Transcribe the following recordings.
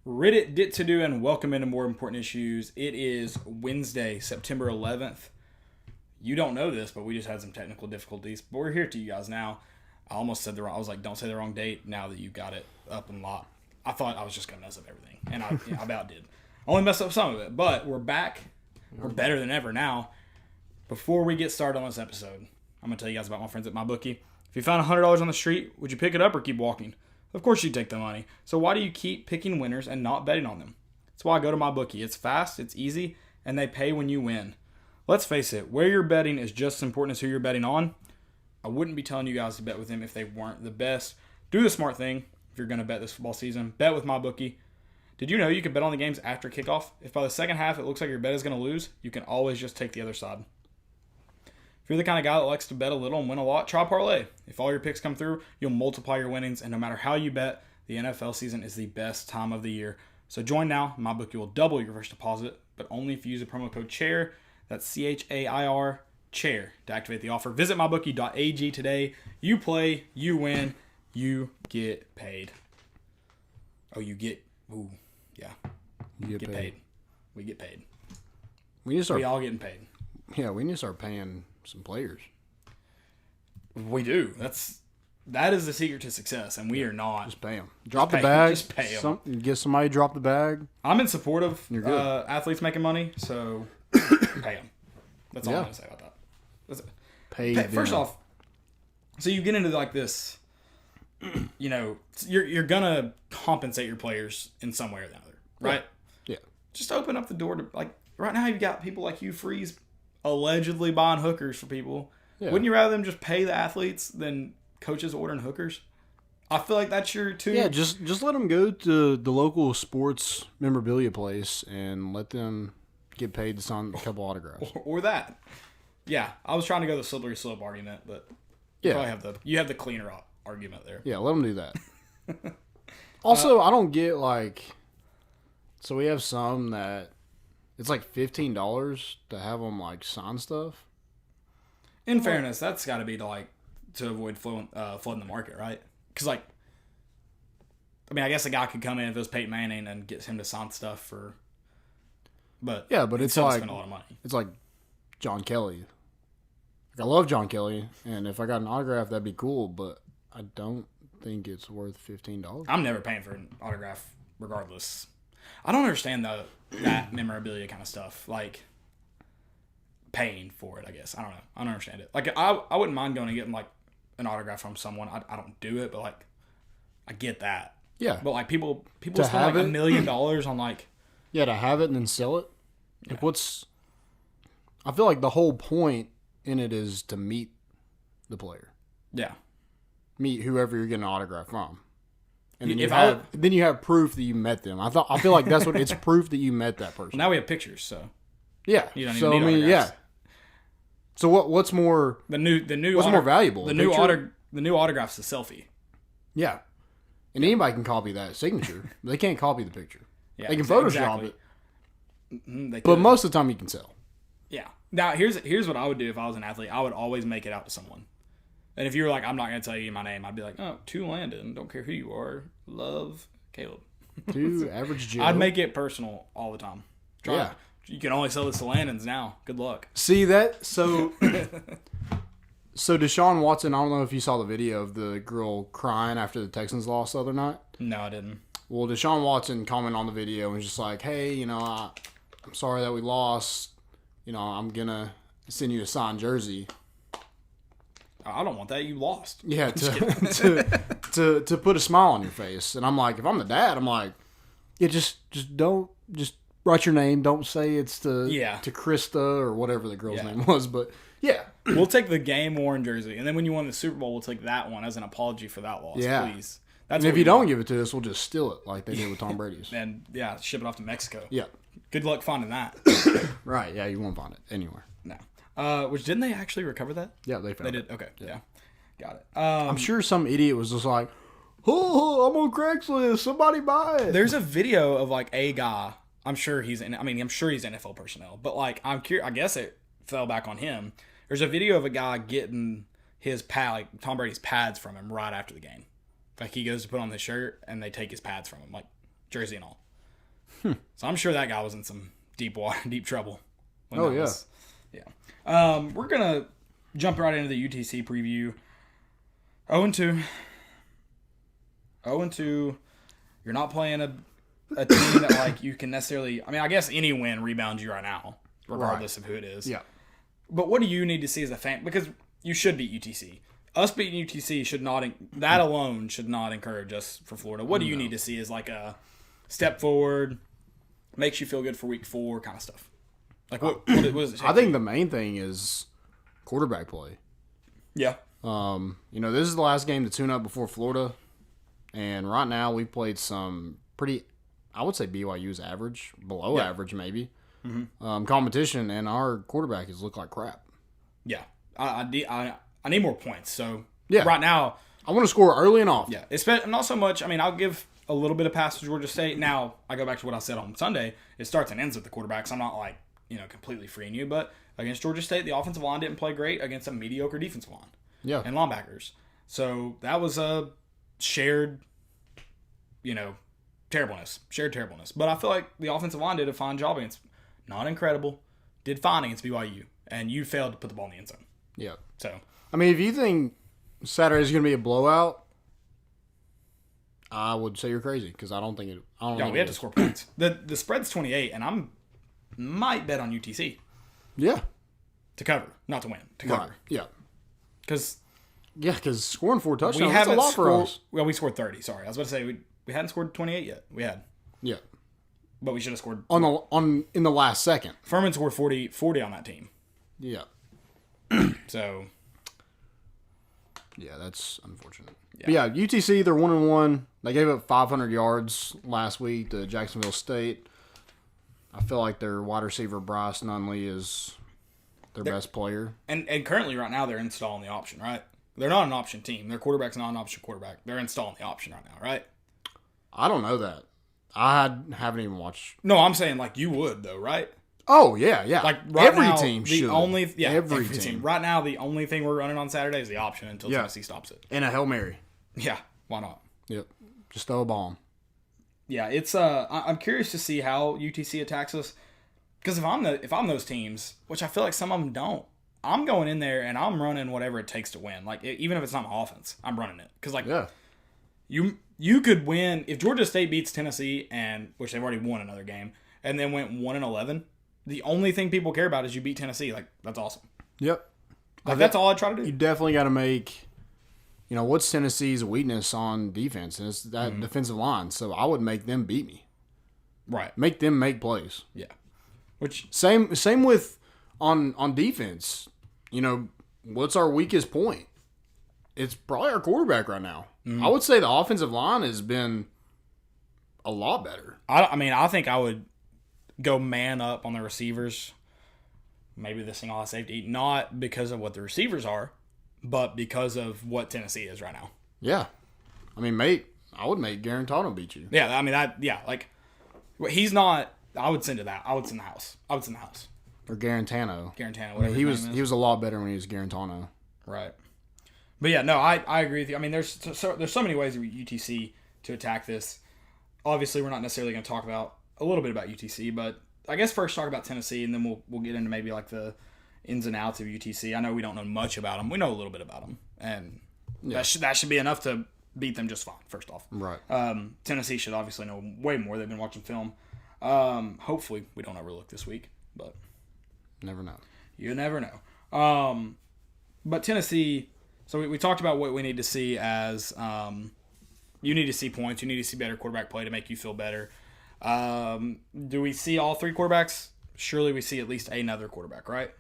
Reddit dit to do and welcome into more important issues. It is Wednesday, September 11th. You don't know this, but we just had some technical difficulties. But we're here to you guys now. I almost said I was like, don't say the wrong date now that you got it up and locked. I thought I was just going to mess up everything. And I about did. I only messed up some of it, but we're back. We're better than ever now. Before we get started on this episode, I'm going to tell you guys about my friends at MyBookie. If you found $100 on the street, would you pick it up or keep walking? Of course you'd take the money. So why do you keep picking winners and not betting on them? That's why I go to MyBookie. It's fast, it's easy, and they pay when you win. Let's face it, where you're betting is just as important as who you're betting on. I wouldn't be telling you guys to bet with them if they weren't the best. Do the smart thing if you're going to bet this football season. Bet with MyBookie. Did you know you can bet on the games after kickoff? If by the second half it looks like your bet is going to lose, you can always just take the other side. If you're the kind of guy that likes to bet a little and win a lot, try parlay. If all your picks come through, you'll multiply your winnings, and no matter how you bet, the NFL season is the best time of the year. So join now. MyBookie will double your first deposit, but only if you use the promo code CHAIR. That's CHAIR, CHAIR, to activate the offer. Visit mybookie.ag today. You play, you win, you get paid. Oh, you get, ooh, yeah. You get paid. We get paid. We all getting paid. Yeah, we need to start paying some players. We do. That is the secret to success, and we are not. Just pay them. Drop the bag. Just pay them. Get somebody to drop the bag. I'm in support of athletes making money, so pay them. That's all I'm going to say about that. Pay first off, so you get into like this, you're going to compensate your players in some way or the other, right? Yeah. Just open up the door to, like, right now you've got people like Hugh Freeze allegedly buying hookers for people. Yeah. Wouldn't you rather them just pay the athletes than coaches ordering hookers? I feel like that's your two. Yeah, just let them go to the local sports memorabilia place and let them get paid to sign a couple autographs. Or that. Yeah, I was trying to go the slippery slope argument, but you have the cleaner argument there. Yeah, let them do that. Also, I don't get so we have some that it's like $15 to have them sign stuff. In fairness, that's got to be to avoid flooding the market, right? Because I guess a guy could come in if it was Peyton Manning and get him to sign stuff for. But yeah, but it's spend a lot of money. It's like John Kelly. I love John Kelly, and if I got an autograph, that'd be cool. But I don't think it's worth $15. I'm never paying for an autograph, regardless. I don't understand that memorabilia kind of stuff, like paying for it. I guess I don't know. I don't understand it. Like I wouldn't mind going and getting an autograph from someone. I don't do it, but I get that. Yeah. But people spend $1 million on Yeah, to have it and then sell it. Yeah. I feel like the whole point in it is to meet the player. Yeah. Meet whoever you're getting an autograph from. And then you have proof that you met them. I feel like that's what it's proof that you met that person. Well, now we have pictures, so yeah. You don't even need autographs. Yeah. So what's more more valuable? The new autograph's a selfie. Yeah. And anybody can copy that signature. They can't copy the picture. Yeah, they can Photoshop it. Mm-hmm, but most of the time you can sell. Yeah. Now here's what I would do if I was an athlete. I would always make it out to someone. And if you were like, I'm not going to tell you my name, I'd be like, oh, to Landon. Don't care who you are. Love, Caleb. To Average Joe. I'd make it personal all the time. Yeah. You can only sell this to Landons now. Good luck. See that? So Deshaun Watson, I don't know if you saw the video of the girl crying after the Texans lost the other night. No, I didn't. Well, Deshaun Watson commented on the video and was just like, hey, I'm sorry that we lost. I'm going to send you a signed jersey. I don't want that. You lost. Yeah, to put a smile on your face. And I'm like, if I'm the dad, I'm like, yeah, just write your name. Don't say it's to Krista or whatever the girl's name was. But yeah, we'll take the game worn jersey, and then when you win the Super Bowl, we'll take that one as an apology for that loss. Yeah, please. And if you don't give it to us, we'll just steal it like they did with Tom Brady's. And ship it off to Mexico. Yeah. Good luck finding that. Right. Yeah, you won't find it anywhere. No. Which didn't they actually recover that? Yeah, they found it. They did. Okay. Yeah. Got it. I'm sure some idiot was just like, oh, I'm on Craigslist. Somebody buy it. There's a video of a guy. I'm sure he's NFL personnel, but I'm curious. I guess it fell back on him. There's a video of a guy getting his pad, Tom Brady's pads from him right after the game. He goes to put on the shirt and they take his pads from him, jersey and all. So I'm sure that guy was in some deep trouble. Oh, yeah. We're going to jump right into the UTC preview. 0-2. 0-2. You're not playing a team that like you can necessarily. I mean, I guess any win rebounds you right now, regardless of who it is. Yeah. But what do you need to see as a fan? Because you should beat UTC. Us beating UTC should not. That alone should not encourage us for Florida. What do you need to see as like a step forward, makes you feel good for week 4 kind of stuff? Like what does it take? I think the main thing is quarterback play. Yeah. This is the last game to tune up before Florida, and right now we've played some pretty, I would say BYU's average, below average maybe, competition, and our quarterback has looked like crap. Yeah, I need more points. So yeah, right now I want to score early and often. Yeah, it's not so much. I mean, I'll give a little bit of pass to Georgia State. Now I go back to what I said on Sunday. It starts and ends with the quarterbacks. I'm not like completely freeing you, but against Georgia State, the offensive line didn't play great against a mediocre defensive line. Yeah. And linebackers. So that was a shared, terribleness. Shared terribleness. But I feel like the offensive line did a fine job against, not incredible, did fine against BYU. And you failed to put the ball in the end zone. Yeah. So, I mean, if you think Saturday's going to be a blowout, I would say you're crazy because I don't think it. We have to score points. The spread's 28, and I might bet on UTC. Yeah. To cover, not to win. To cover. Right. Yeah. Because scoring 4 touchdowns is a lot for us. Well, we scored 30. Sorry, I was about to say we hadn't scored 28 yet. We had. Yeah. But we should have scored in the last second. Furman scored 40 on that team. Yeah. So. Yeah, that's unfortunate. Yeah. But UTC, they're 1-1. They gave up 500 yards last week to Jacksonville State. I feel like their wide receiver Bryce Nunley is their best player. And currently right now they're installing the option, right? They're not an option team. Their quarterback's not an option quarterback. They're installing the option right now, right? I don't know that. I haven't even watched. No, I'm saying like you would though, right? Oh yeah. Like right every now, team should. Every team. Right now, the only thing we're running on Saturday is the option until Tennessee stops it. And a Hail Mary. Yeah, why not? Yep. Just throw a bomb. Yeah, it's I'm curious to see how UTC attacks us because if I'm those teams, which I feel like some of them don't, I'm going in there and I'm running whatever it takes to win. Like even if it's not my offense, I'm running it because you could win if Georgia State beats Tennessee and which they've already won another game and then went 1-11. The only thing people care about is you beat Tennessee. Like that's awesome. Yep. Like that's all I try to do. You definitely got to make. What's Tennessee's weakness on defense? And it's that defensive line. So I would make them beat me. Right. Make them make plays. Yeah. Which same with on defense. What's our weakest point? It's probably our quarterback right now. Mm-hmm. I would say the offensive line has been a lot better. I think I would go man up on the receivers. Maybe this thing all safety, not because of what the receivers are, but because of what Tennessee is right now. Yeah. I would make Garantano beat you. Yeah, he's not. I would send to that. I would send the house. Or Garantano. Whatever he was a lot better when he was Garantano. Right. But yeah, no, I agree with you. I mean, there's so many ways for UTC to attack this. Obviously, we're not necessarily going to talk about a little bit about UTC, but I guess first talk about Tennessee, and then we'll get into maybe like the ins and outs of UTC. I know we don't know much about them. We know a little bit about them, and that should be enough to beat them just fine. First off, right? Tennessee should obviously know way more. They've been watching film. Hopefully, we don't overlook this week, but never know. You never know. But Tennessee. So we talked about what we need to see as you need to see points. You need to see better quarterback play to make you feel better. Do we see all 3 quarterbacks? Surely we see at least another quarterback, right?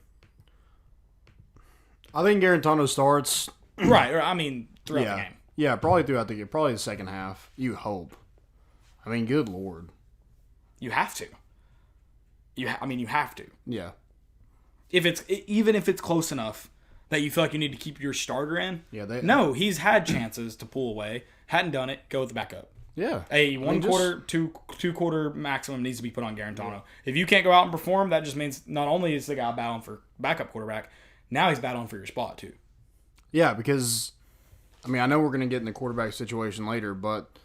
I think Garantano starts. Right. Throughout the game. Yeah, probably throughout the game. Probably the second half. You hope. Good Lord. You have to. You have to. Yeah. Even if it's close enough that you feel like you need to keep your starter in. Yeah. No, he's had chances to pull away. Hadn't done it. Go with the backup. Yeah. A quarter, two quarter maximum needs to be put on Garantano. Yeah. If you can't go out and perform, that just means not only is the guy battling for backup quarterback, now he's battling for your spot too. Yeah, because I know we're going to get in the quarterback situation later, but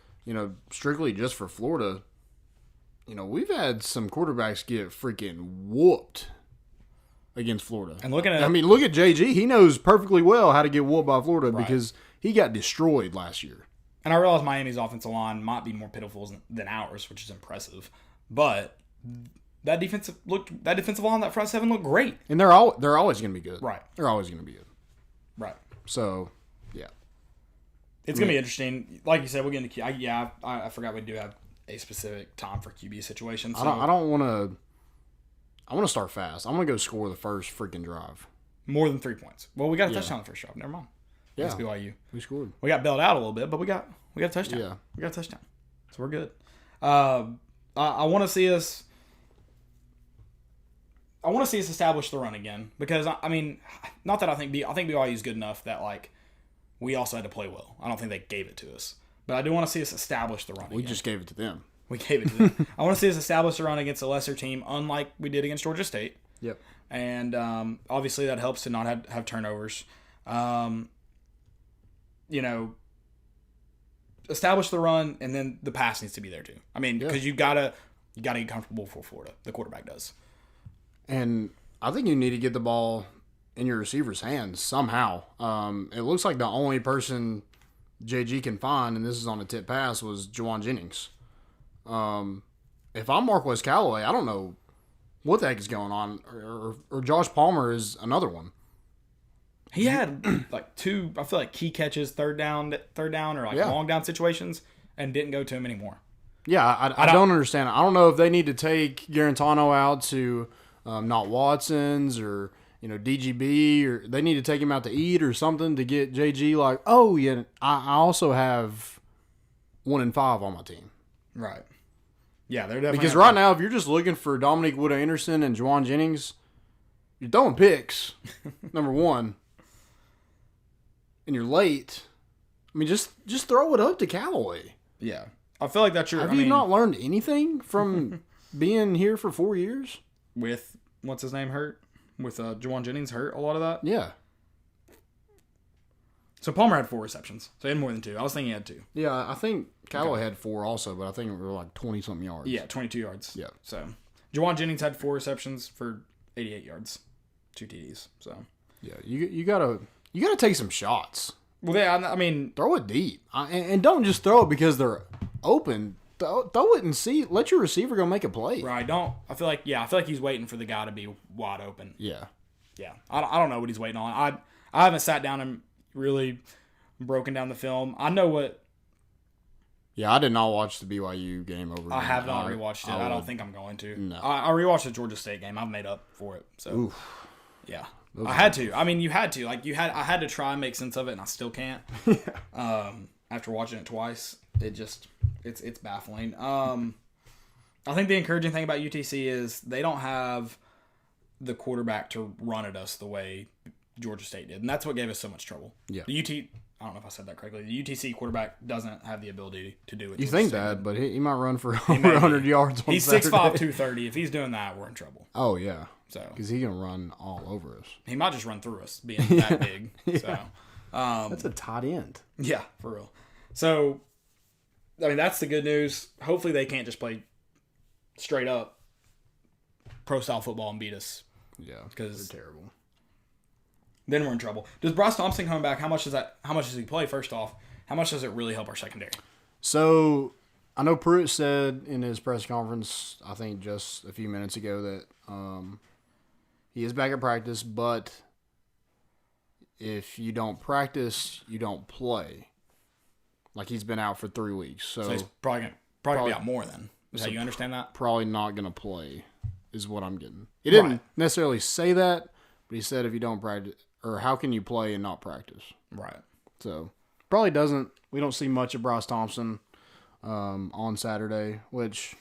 strictly just for Florida, we've had some quarterbacks get freaking whooped against Florida. And look at JG. He knows perfectly well how to get whooped by Florida because he got destroyed last year. And I realize Miami's offensive line might be more pitiful than ours, which is impressive. But that defensive line, that front seven looked great. And they're always going to be good. Right. They're always going to be good. Right. So, yeah. It's going to be interesting. Like you said, we'll get into I forgot we do have a specific time for QB situations. So I don't want to. I want to start fast. I'm going to go score the first freaking drive. More than 3 points. Well, we got a touchdown the first drive. Never mind. Yeah. It's BYU. We scored. We got bailed out a little bit, but we got a touchdown. Yeah. We got a touchdown. So we're good. I want to see us. I want to see us establish the run again because not that I think BYU is good enough that like we also had to play well. I don't think they gave it to us, but I do want to see us establish the run. We just gave it to them. We gave it to them. I want to see us establish the run against a lesser team, unlike we did against Georgia State. Yep. And obviously that helps to not have turnovers. Establish the run, and then the pass needs to be there too. Because you gotta get comfortable for Florida. The quarterback does. And I think you need to get the ball in your receiver's hands somehow. It looks like the only person JG can find, and this is on a tip pass, was Juwan Jennings. If I'm Marquez Callaway, I don't know what the heck is going on. Or Josh Palmer is another one. He had like two, I feel like, key catches, third down or long down situations, and didn't go to him anymore. Yeah, I don't understand. I don't know if they need to take Garantano out to not Watson's or DGB, or they need to take him out to eat or something to get JG like, oh yeah, I also have 1 and 5 on my team. Right. Yeah, they're definitely because right now, if you're just looking for Dominique Wood-Anderson and Juwan Jennings, you're throwing picks. Number one. And you're late. Just throw it up to Callaway. Yeah. I feel like that's your... Have you not learned anything from being here for 4 years? With, what's his name hurt? With Juwan Jennings hurt a lot of that? Yeah. So Palmer had 4 receptions. So he had more than 2. I was thinking he had 2. Yeah, I think Callaway had 4 also, but I think it were like 20-something yards. Yeah, 22 yards. Yeah. So Juwan Jennings had 4 receptions for 88 yards. 2 TDs. So... Yeah, you gotta take some shots. Well, yeah, throw it deep, and don't just throw it because they're open. Throw it and let your receiver go make a play. Right. I feel like he's waiting for the guy to be wide open. Yeah. Yeah. I don't know what he's waiting on. I haven't sat down and really broken down the film. I know what. Yeah, I did not watch the BYU game over. I have not rewatched it. I don't think I'm going to. No. I rewatched the Georgia State game. I've made up for it. So. Oof. Yeah. I had to. You had to. I had to try and make sense of it, and I still can't. After watching it twice, it's baffling. I think the encouraging thing about UTC is they don't have the quarterback to run at us the way Georgia State did, and that's what gave us so much trouble. Yeah. I don't know if I said that correctly. The UTC quarterback doesn't have the ability to do it. You think that, but he might run for over 100 yards on He's Saturday. 6'5", 230. If he's doing that, we're in trouble. Oh, yeah. So because he's going to run all over us. He might just run through us, being that big. Yeah. So that's a tight end. Yeah, for real. So, that's the good news. Hopefully they can't just play straight up pro-style football and beat us. Yeah, because they're terrible. Then we're in trouble. Does Bryce Thompson come back? How much does he play, first off? How much does it really help our secondary? So, I know Pruitt said in his press conference, I think just a few minutes ago, that he is back at practice, but if you don't practice, you don't play. Like, he's been out for 3 weeks. So he's probably going to be out more then. Is that you understand that? Probably not going to play is what I'm getting. He didn't necessarily say that, but he said if you don't practice, or how can you play and not practice? Right. So, probably doesn't. We don't see much of Bryce Thompson on Saturday, which,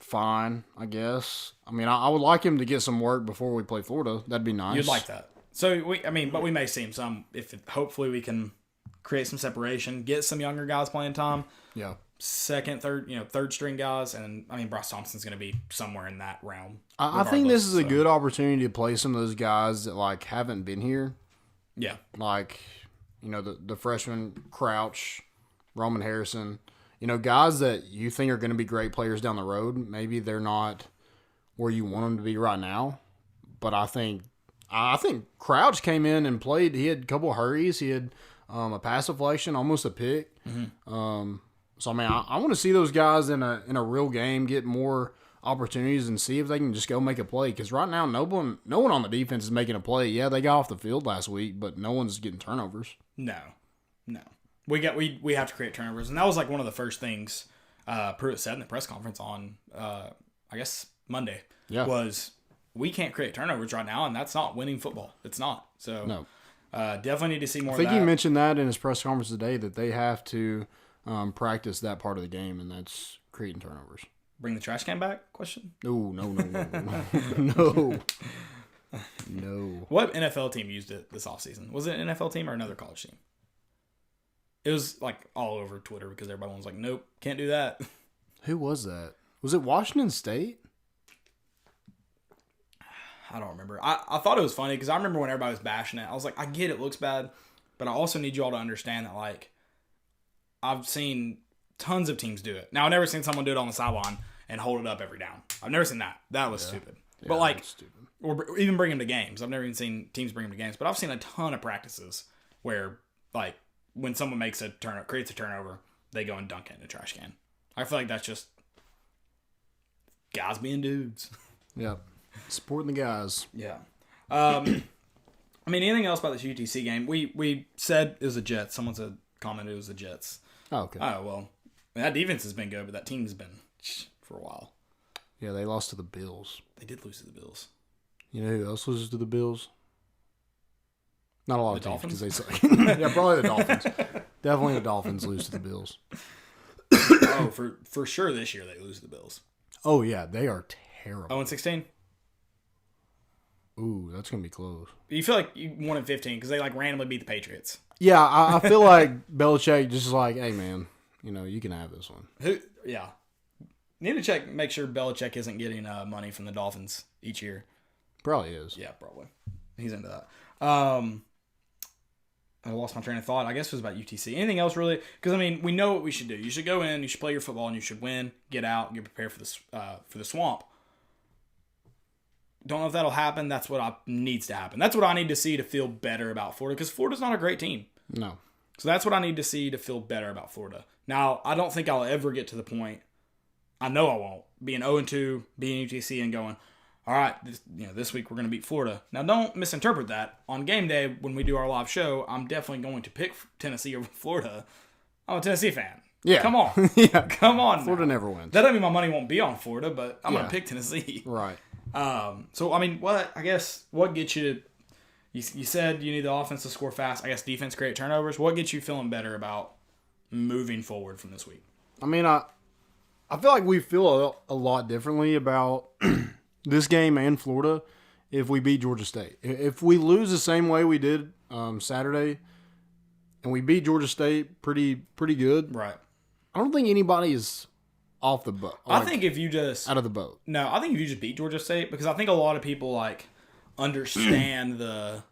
fine, I guess. I would like him to get some work before we play Florida. That'd be nice. You'd like that. So, but we may see him some. Hopefully we can create some separation, get some younger guys playing time. Yeah. Second, third string guys, and Bryce Thompson's going to be somewhere in that realm. I think this is a good opportunity to play some of those guys that haven't been here. Yeah, the freshman Crouch, Roman Harrison. guys that you think are going to be great players down the road, maybe they're not where you want them to be right now. But I think Crouch came in and played. He had a couple of hurries. He had a pass deflection, almost a pick. Mm-hmm. So, I want to see those guys in a real game get more opportunities and see if they can just go make a play. Because right now, no one on the defense is making a play. Yeah, they got off the field last week, but no one's getting turnovers. No. We have to create turnovers, and that was like one of the first things Pruitt said in the press conference on I guess Monday. Yeah. Was we can't create turnovers right now, and that's not winning football. It's not. So no. Definitely need to see more. I think he mentioned that in his press conference today that they have to practice that part of the game, and that's creating turnovers. Bring the trash can back? Question? No. No. What NFL team used it this offseason? Was it an NFL team or another college team? It was like all over Twitter because everybody was like, nope, can't do that. Who was that? Was it Washington State? I don't remember. I thought it was funny because I remember when everybody was bashing it. I was like, I get it looks bad, but I also need you all to understand that, like, I've seen tons of teams do it. Now, I've never seen someone do it on the sideline and hold it up every down. I've never seen that. That was stupid. Yeah, but, like, or even bring them to games. I've never even seen teams bring them to games, but I've seen a ton of practices where, like, when someone makes creates a turnover, they go and dunk it in a trash can. I feel like that's just guys being dudes. Yeah. Supporting the guys. Yeah. Anything else about this UTC game? We said it was the Jets. Someone said commented it was the Jets. Oh, okay. Oh, well. That defense has been good, but that team's been for a while. Yeah, they lost to the Bills. They did lose to the Bills. You know who else loses to the Bills? Not a lot the of teams Dolphins? because they suck. Yeah, probably the Dolphins. Definitely the Dolphins lose to the Bills. Oh, for sure this year they lose to the Bills. Oh, yeah, they are terrible. 0-16? Ooh, that's going to be close. You feel like you won in 15 because they like randomly beat the Patriots. Yeah, I feel like Belichick just like, hey, man, you can have this one. Yeah. Need to make sure Belichick isn't getting money from the Dolphins each year. Probably is. Yeah, probably. He's into that. I lost my train of thought. I guess it was about UTC. Anything else really? Because, we know what we should do. You should go in, you should play your football, and you should win, get out, get prepared for the swamp. Don't know if that'll happen. That's what needs to happen. That's what I need to see to feel better about Florida, because Florida's not a great team. No. So that's what I need to see to feel better about Florida. Now, I don't think I'll ever get to the point, I know I won't, being 0-2, being UTC and going, all right, this week we're going to beat Florida. Now, don't misinterpret that. On game day, when we do our live show, I'm definitely going to pick Tennessee over Florida. I'm a Tennessee fan. Yeah. Come on. Yeah. Come on. Florida never wins. That doesn't mean my money won't be on Florida, but I'm going to pick Tennessee. Right. What gets you to, you said you need the offense to score fast. I guess defense create turnovers. What gets you feeling better about moving forward from this week? I feel like we feel a lot differently about this game and Florida if we beat Georgia State. If we lose the same way we did Saturday and we beat Georgia State pretty good, right? I don't think anybody is off the boat. I think if you just out of the boat. No, I think if you just beat Georgia State, because I think a lot of people understand the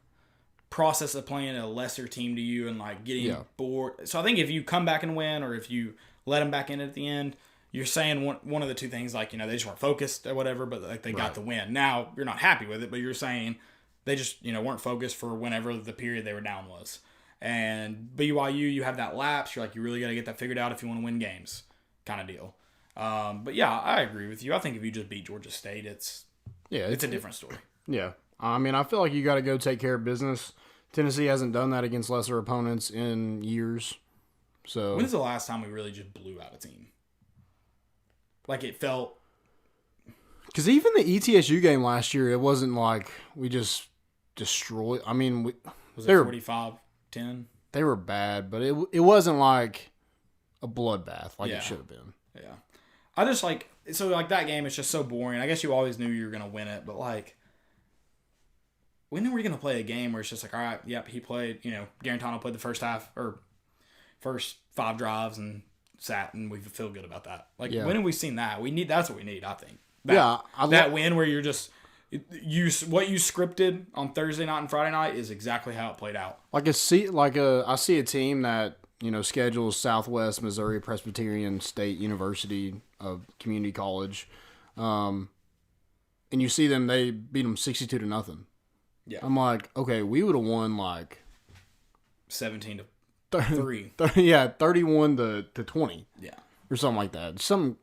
process of playing a lesser team to you and getting bored. So I think if you come back and win, or if you let them back in at the end, you're saying one of the two things, they just weren't focused or whatever, but they got the win. Now you're not happy with it, but you're saying they just weren't focused for whenever the period they were down was. And BYU, you have that lapse. You're you really got to get that figured out if you want to win games, kind of deal. But yeah, I agree with you. I think if you just beat Georgia State, it's a different story. Yeah, I feel like you got to go take care of business. Tennessee hasn't done that against lesser opponents in years. So when's the last time we really just blew out a team? It felt. Because even the ETSU game last year, it wasn't like we just destroyed. Was it 45-10? They were bad, but it wasn't like a bloodbath it should have been. Yeah. I just that game is just so boring. I guess you always knew you were going to win it, but when are we going to play a game where it's just all right, yep, he played, Garantano played the first half or first 5 drives and sat, and we feel good about that. When have we seen that? That's what we need, I think. That win where you're just what you scripted on Thursday night and Friday night is exactly how it played out. I see a team that schedules Southwest Missouri Presbyterian State University of Community College. And you see them, they beat them 62-0. Yeah. I'm like, okay, we would have won like 17-3. 31 to 20. Yeah. Or something like that. Something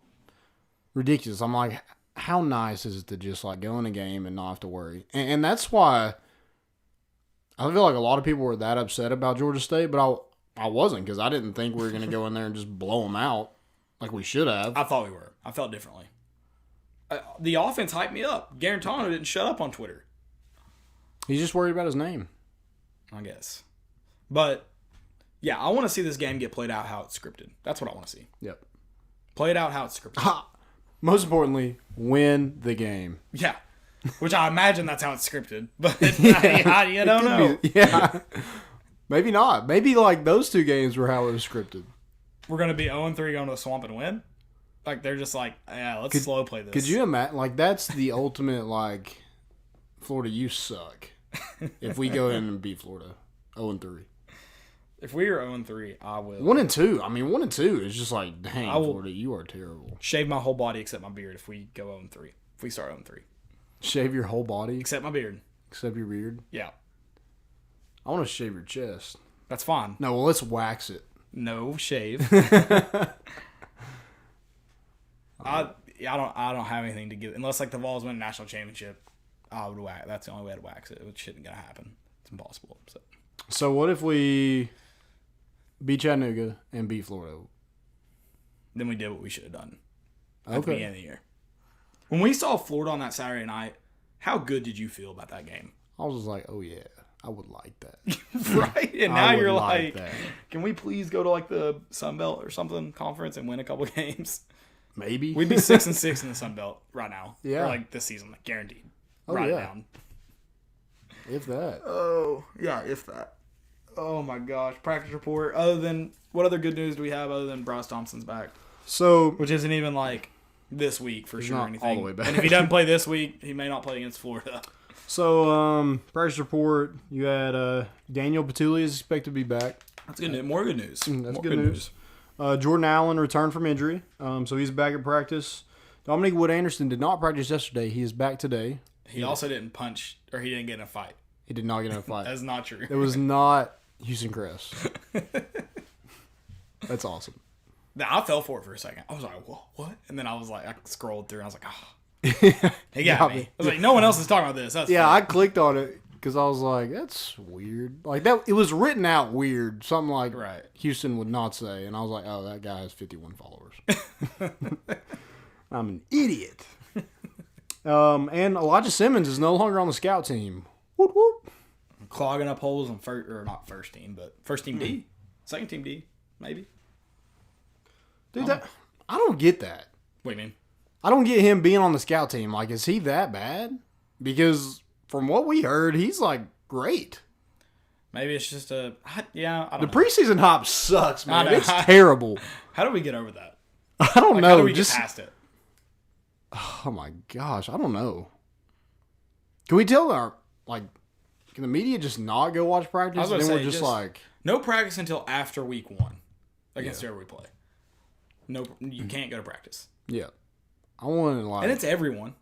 ridiculous. I'm like, how nice is it to just like go in a game and not have to worry? And that's why I feel like a lot of people were that upset about Georgia State, but I wasn't, because I didn't think we were going to go in there and just blow them out like we should have. I thought we were. I felt differently. The offense hyped me up. Garantano didn't shut up on Twitter. He's just worried about his name, I guess. But, yeah, I want to see this game get played out how it's scripted. That's what I want to see. Yep. Play it out how it's scripted. Most importantly, win the game. Yeah. Which I imagine that's how it's scripted. But you don't know. Yeah. Maybe not. Maybe like those two games were how it was scripted. We're going to be 0-3 going to the Swamp and win? Like, they're just like, yeah, let's slow play this. Could you imagine? Like, that's the ultimate, like, Florida, you suck. If we go in and beat Florida 0-3. If we are 0-3, I will. 1-2. I mean, 1-2 is just like, dang, Florida, you are terrible. Shave my whole body except my beard if we go 0-3. If we start 0-3. Shave your whole body? Except my beard. Except your beard? Yeah. I want to shave your chest. That's fine. No, well, let's wax it. No, shave. I don't have anything to give unless like the Vols win a national championship. I would wax. That's the only way to wax it. It shouldn't gonna happen. It's impossible. So what if we beat Chattanooga and beat Florida? Then we did what we should have done at the beginning of the year. When we saw Florida on that Saturday night, how good did you feel about that game? I was just like, oh yeah, I would like that. Right? And now you're like, can we please go to like the Sun Belt or something conference and win a couple games? Maybe. We'd be 6-6 in the Sun Belt right now. Yeah. Or like this season, like guaranteed. Oh, Write yeah. it down. If that. Oh, yeah, if that. Oh my gosh. Practice report. What other good news do we have other than Bryce Thompson's back? So, which isn't even like this week for sure or anything. All the way back. And if he doesn't play this week, he may not play against Florida. So, practice report, you had Daniel Petulli is expected to be back. That's good news. More good news. That's good news. Jordan Allen returned from injury, so he's back at practice. Dominique Wood-Anderson did not practice yesterday. He is back today. He also didn't punch, or he didn't get in a fight. He did not get in a fight. That's not true. It was not Houston Crest. That's awesome. I fell for it for a second. I was like, what? And then I scrolled through, and I was like, oh. He got me. I was like, no one else is talking about this. That's yeah, funny. I clicked on it because I was like, that's weird. Like that, it was written out weird. Something like Houston would not say. And I was like, oh, that guy has 51 followers. I'm an idiot. And Elijah Simmons is no longer on the scout team. Whoop, whoop. Clogging up holes on not first team, but first team D. Second team D, maybe. Dude, I don't get that. What do you mean? I don't get him being on the scout team. Like, is he that bad? Because from what we heard, he's like great. Maybe it's just I don't know. The preseason hop sucks, man. It's terrible. How do we get over that? I don't know. How do we get past it? Oh my gosh, I don't know. Can we tell can the media just not go watch practice? And then we're just like no practice until after week 1 against whoever we play. No, you can't go to practice. Yeah, I want to and it's everyone.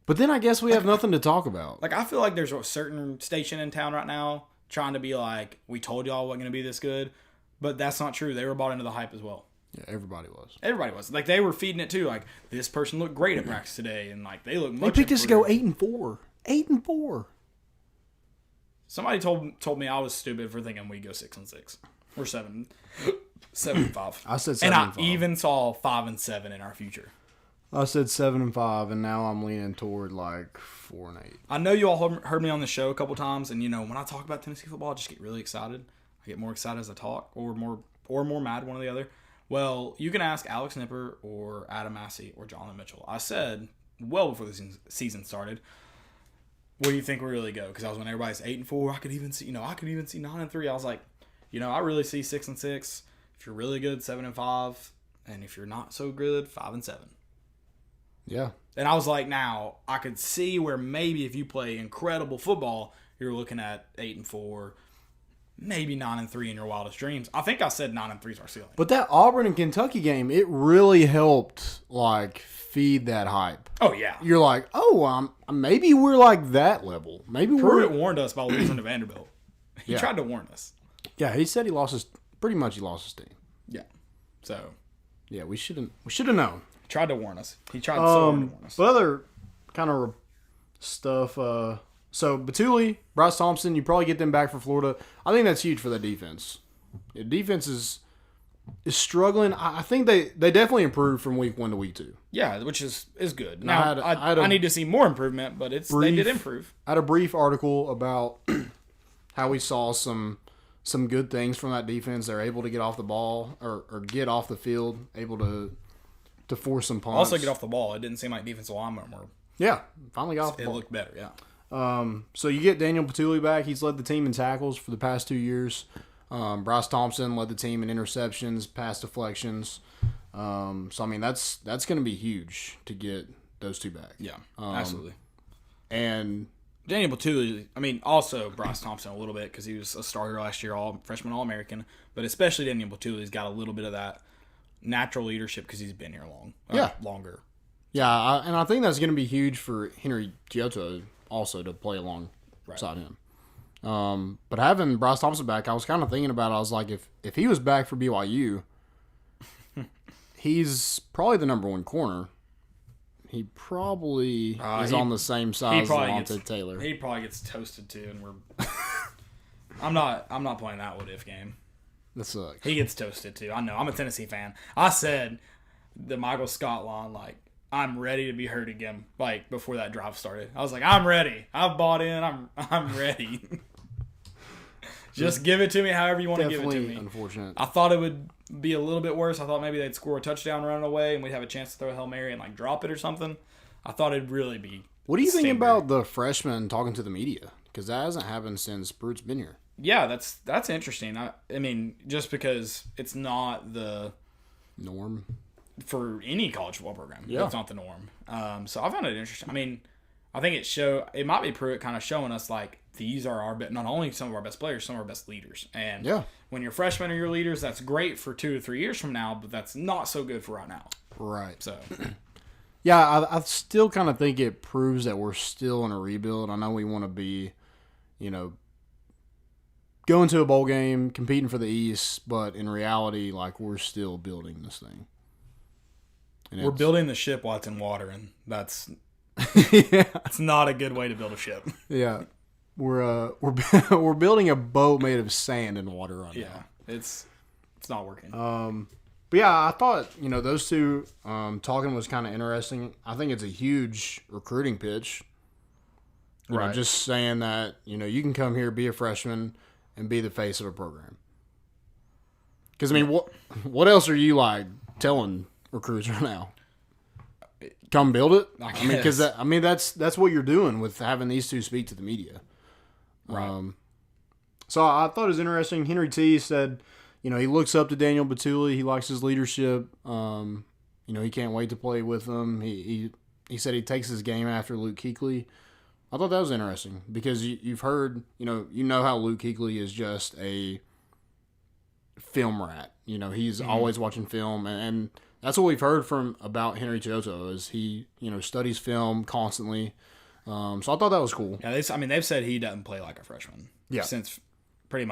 But then I guess we have nothing to talk about. Like I feel like there's a certain station in town right now trying to be like, we told y'all it wasn't going to be this good, but that's not true. They were bought into the hype as well. Yeah, everybody was. Everybody was. Like, they were feeding it, too. Like, this person looked great at practice today, and, like, they look much They picked us to go 8-4. 8-4. Somebody told me I was stupid for thinking we'd go 6-6. Or 7-5. I said 7-5. And I even saw 5-7 in our future. I said 7-5, and now I'm leaning toward, 4-8. I know you all heard me on the show a couple times, and, when I talk about Tennessee football, I just get really excited. I get more excited as I talk, or more mad, one or the other. Well, you can ask Alex Nipper or Adam Massey or Jonathan Mitchell. I said, well before the season started, where do you think we really go? Because I was when everybody's 8-4. I could even see 9-3. I was like, I really see 6-6. If you're really good, 7-5, and if you're not so good, 5-7. Yeah. And I was like, now I could see where maybe if you play incredible football, you're looking at 8-4, maybe 9-3 in your wildest dreams. I think I said 9-3 is our ceiling. But that Auburn and Kentucky game, it really helped like feed that hype. Oh yeah, you're like, oh, maybe we're like that level. Maybe Pruitt warned us about losing to Vanderbilt. He tried to warn us. Yeah, he said he lost his team. Yeah, so yeah, we should have known. Tried to warn us. He tried so hard to warn us. But other kind of stuff. So Batuli, Bryce Thompson, you probably get them back for Florida. I think that's huge for the defense. The defense is struggling. I think they definitely improved from week 1 to week 2. Yeah, which is good. Now I need to see more improvement, but they did improve. I had a brief article about how we saw some good things from that defense. They're able to get off the ball or get off the field, able to force some punts. Also get off the ball. It didn't seem like defensive linemen were. Yeah, finally got off the ball. It looked better, yeah. So you get Daniel Batuli back. He's led the team in tackles for the past 2 years. Bryce Thompson led the team in interceptions, pass deflections. So I mean that's going to be huge to get those two back. Yeah, absolutely. And Daniel Batuli, I mean, also Bryce Thompson a little bit because he was a starter last year, freshman All-American. But especially Daniel Batuli's got a little bit of that natural leadership because he's been here longer. Yeah, and I think that's going to be huge for Henry Giotto also to play alongside him. But having Bryce Thompson back, I was kind of thinking about it. I was like, if he was back for BYU, he's probably the number 1 corner. He probably is on the same size as Lante Taylor. He probably gets toasted too, and we're. I'm not playing that what if game. That sucks. He gets toasted too. I know. I'm a Tennessee fan. I said the Michael Scott line, like, I'm ready to be hurt again. Like before that drive started, I was like, I'm ready. I've bought in. I'm ready. Just give it to me however you want to give it to me. Unfortunate. I thought it would be a little bit worse. I thought maybe they'd score a touchdown, run away, and we'd have a chance to throw a Hail Mary and like drop it or something. I thought it'd really be. What do you think about the freshmen talking to the media? Because that hasn't happened since Pruitt's been here. Yeah, that's interesting. I mean, just because it's not the norm for any college football program. Yeah. It's not the norm. So I found it interesting. I mean, I think it might be Pruitt kind of showing us like these are not only some of our best players, some of our best leaders. And when you're freshmen or your leaders, that's great for 2 to 3 years from now, but that's not so good for right now. Right. So yeah, I still kind of think it proves that we're still in a rebuild. I know we want to be, going to a bowl game, competing for the East, but in reality, like, we're still building this thing. And we're building the ship while it's in water, and that's it's not a good way to build a ship. Yeah. We're building a boat made of sand and water right now. Yeah, it's not working. But yeah, I thought those two talking was kind of interesting. I think it's a huge recruiting pitch. Right. Just saying that you can come here, be a freshman, and be the face of a program. Because I mean, what else are you like telling recruits right now? Come build it. I mean, because that's what you're doing with having these two speak to the media. Right. So I thought it was interesting. Henry T said, he looks up to Daniel Batuli. He likes his leadership. He can't wait to play with him. He said he takes his game after Luke Kuechly. I thought that was interesting because you've heard, how Luke Kuechly is just a film rat. He's always watching film, and that's what we've heard about Henry Giotto is he, studies film constantly. So I thought that was cool. Yeah, they've said he doesn't play like a freshman. Yeah. Since he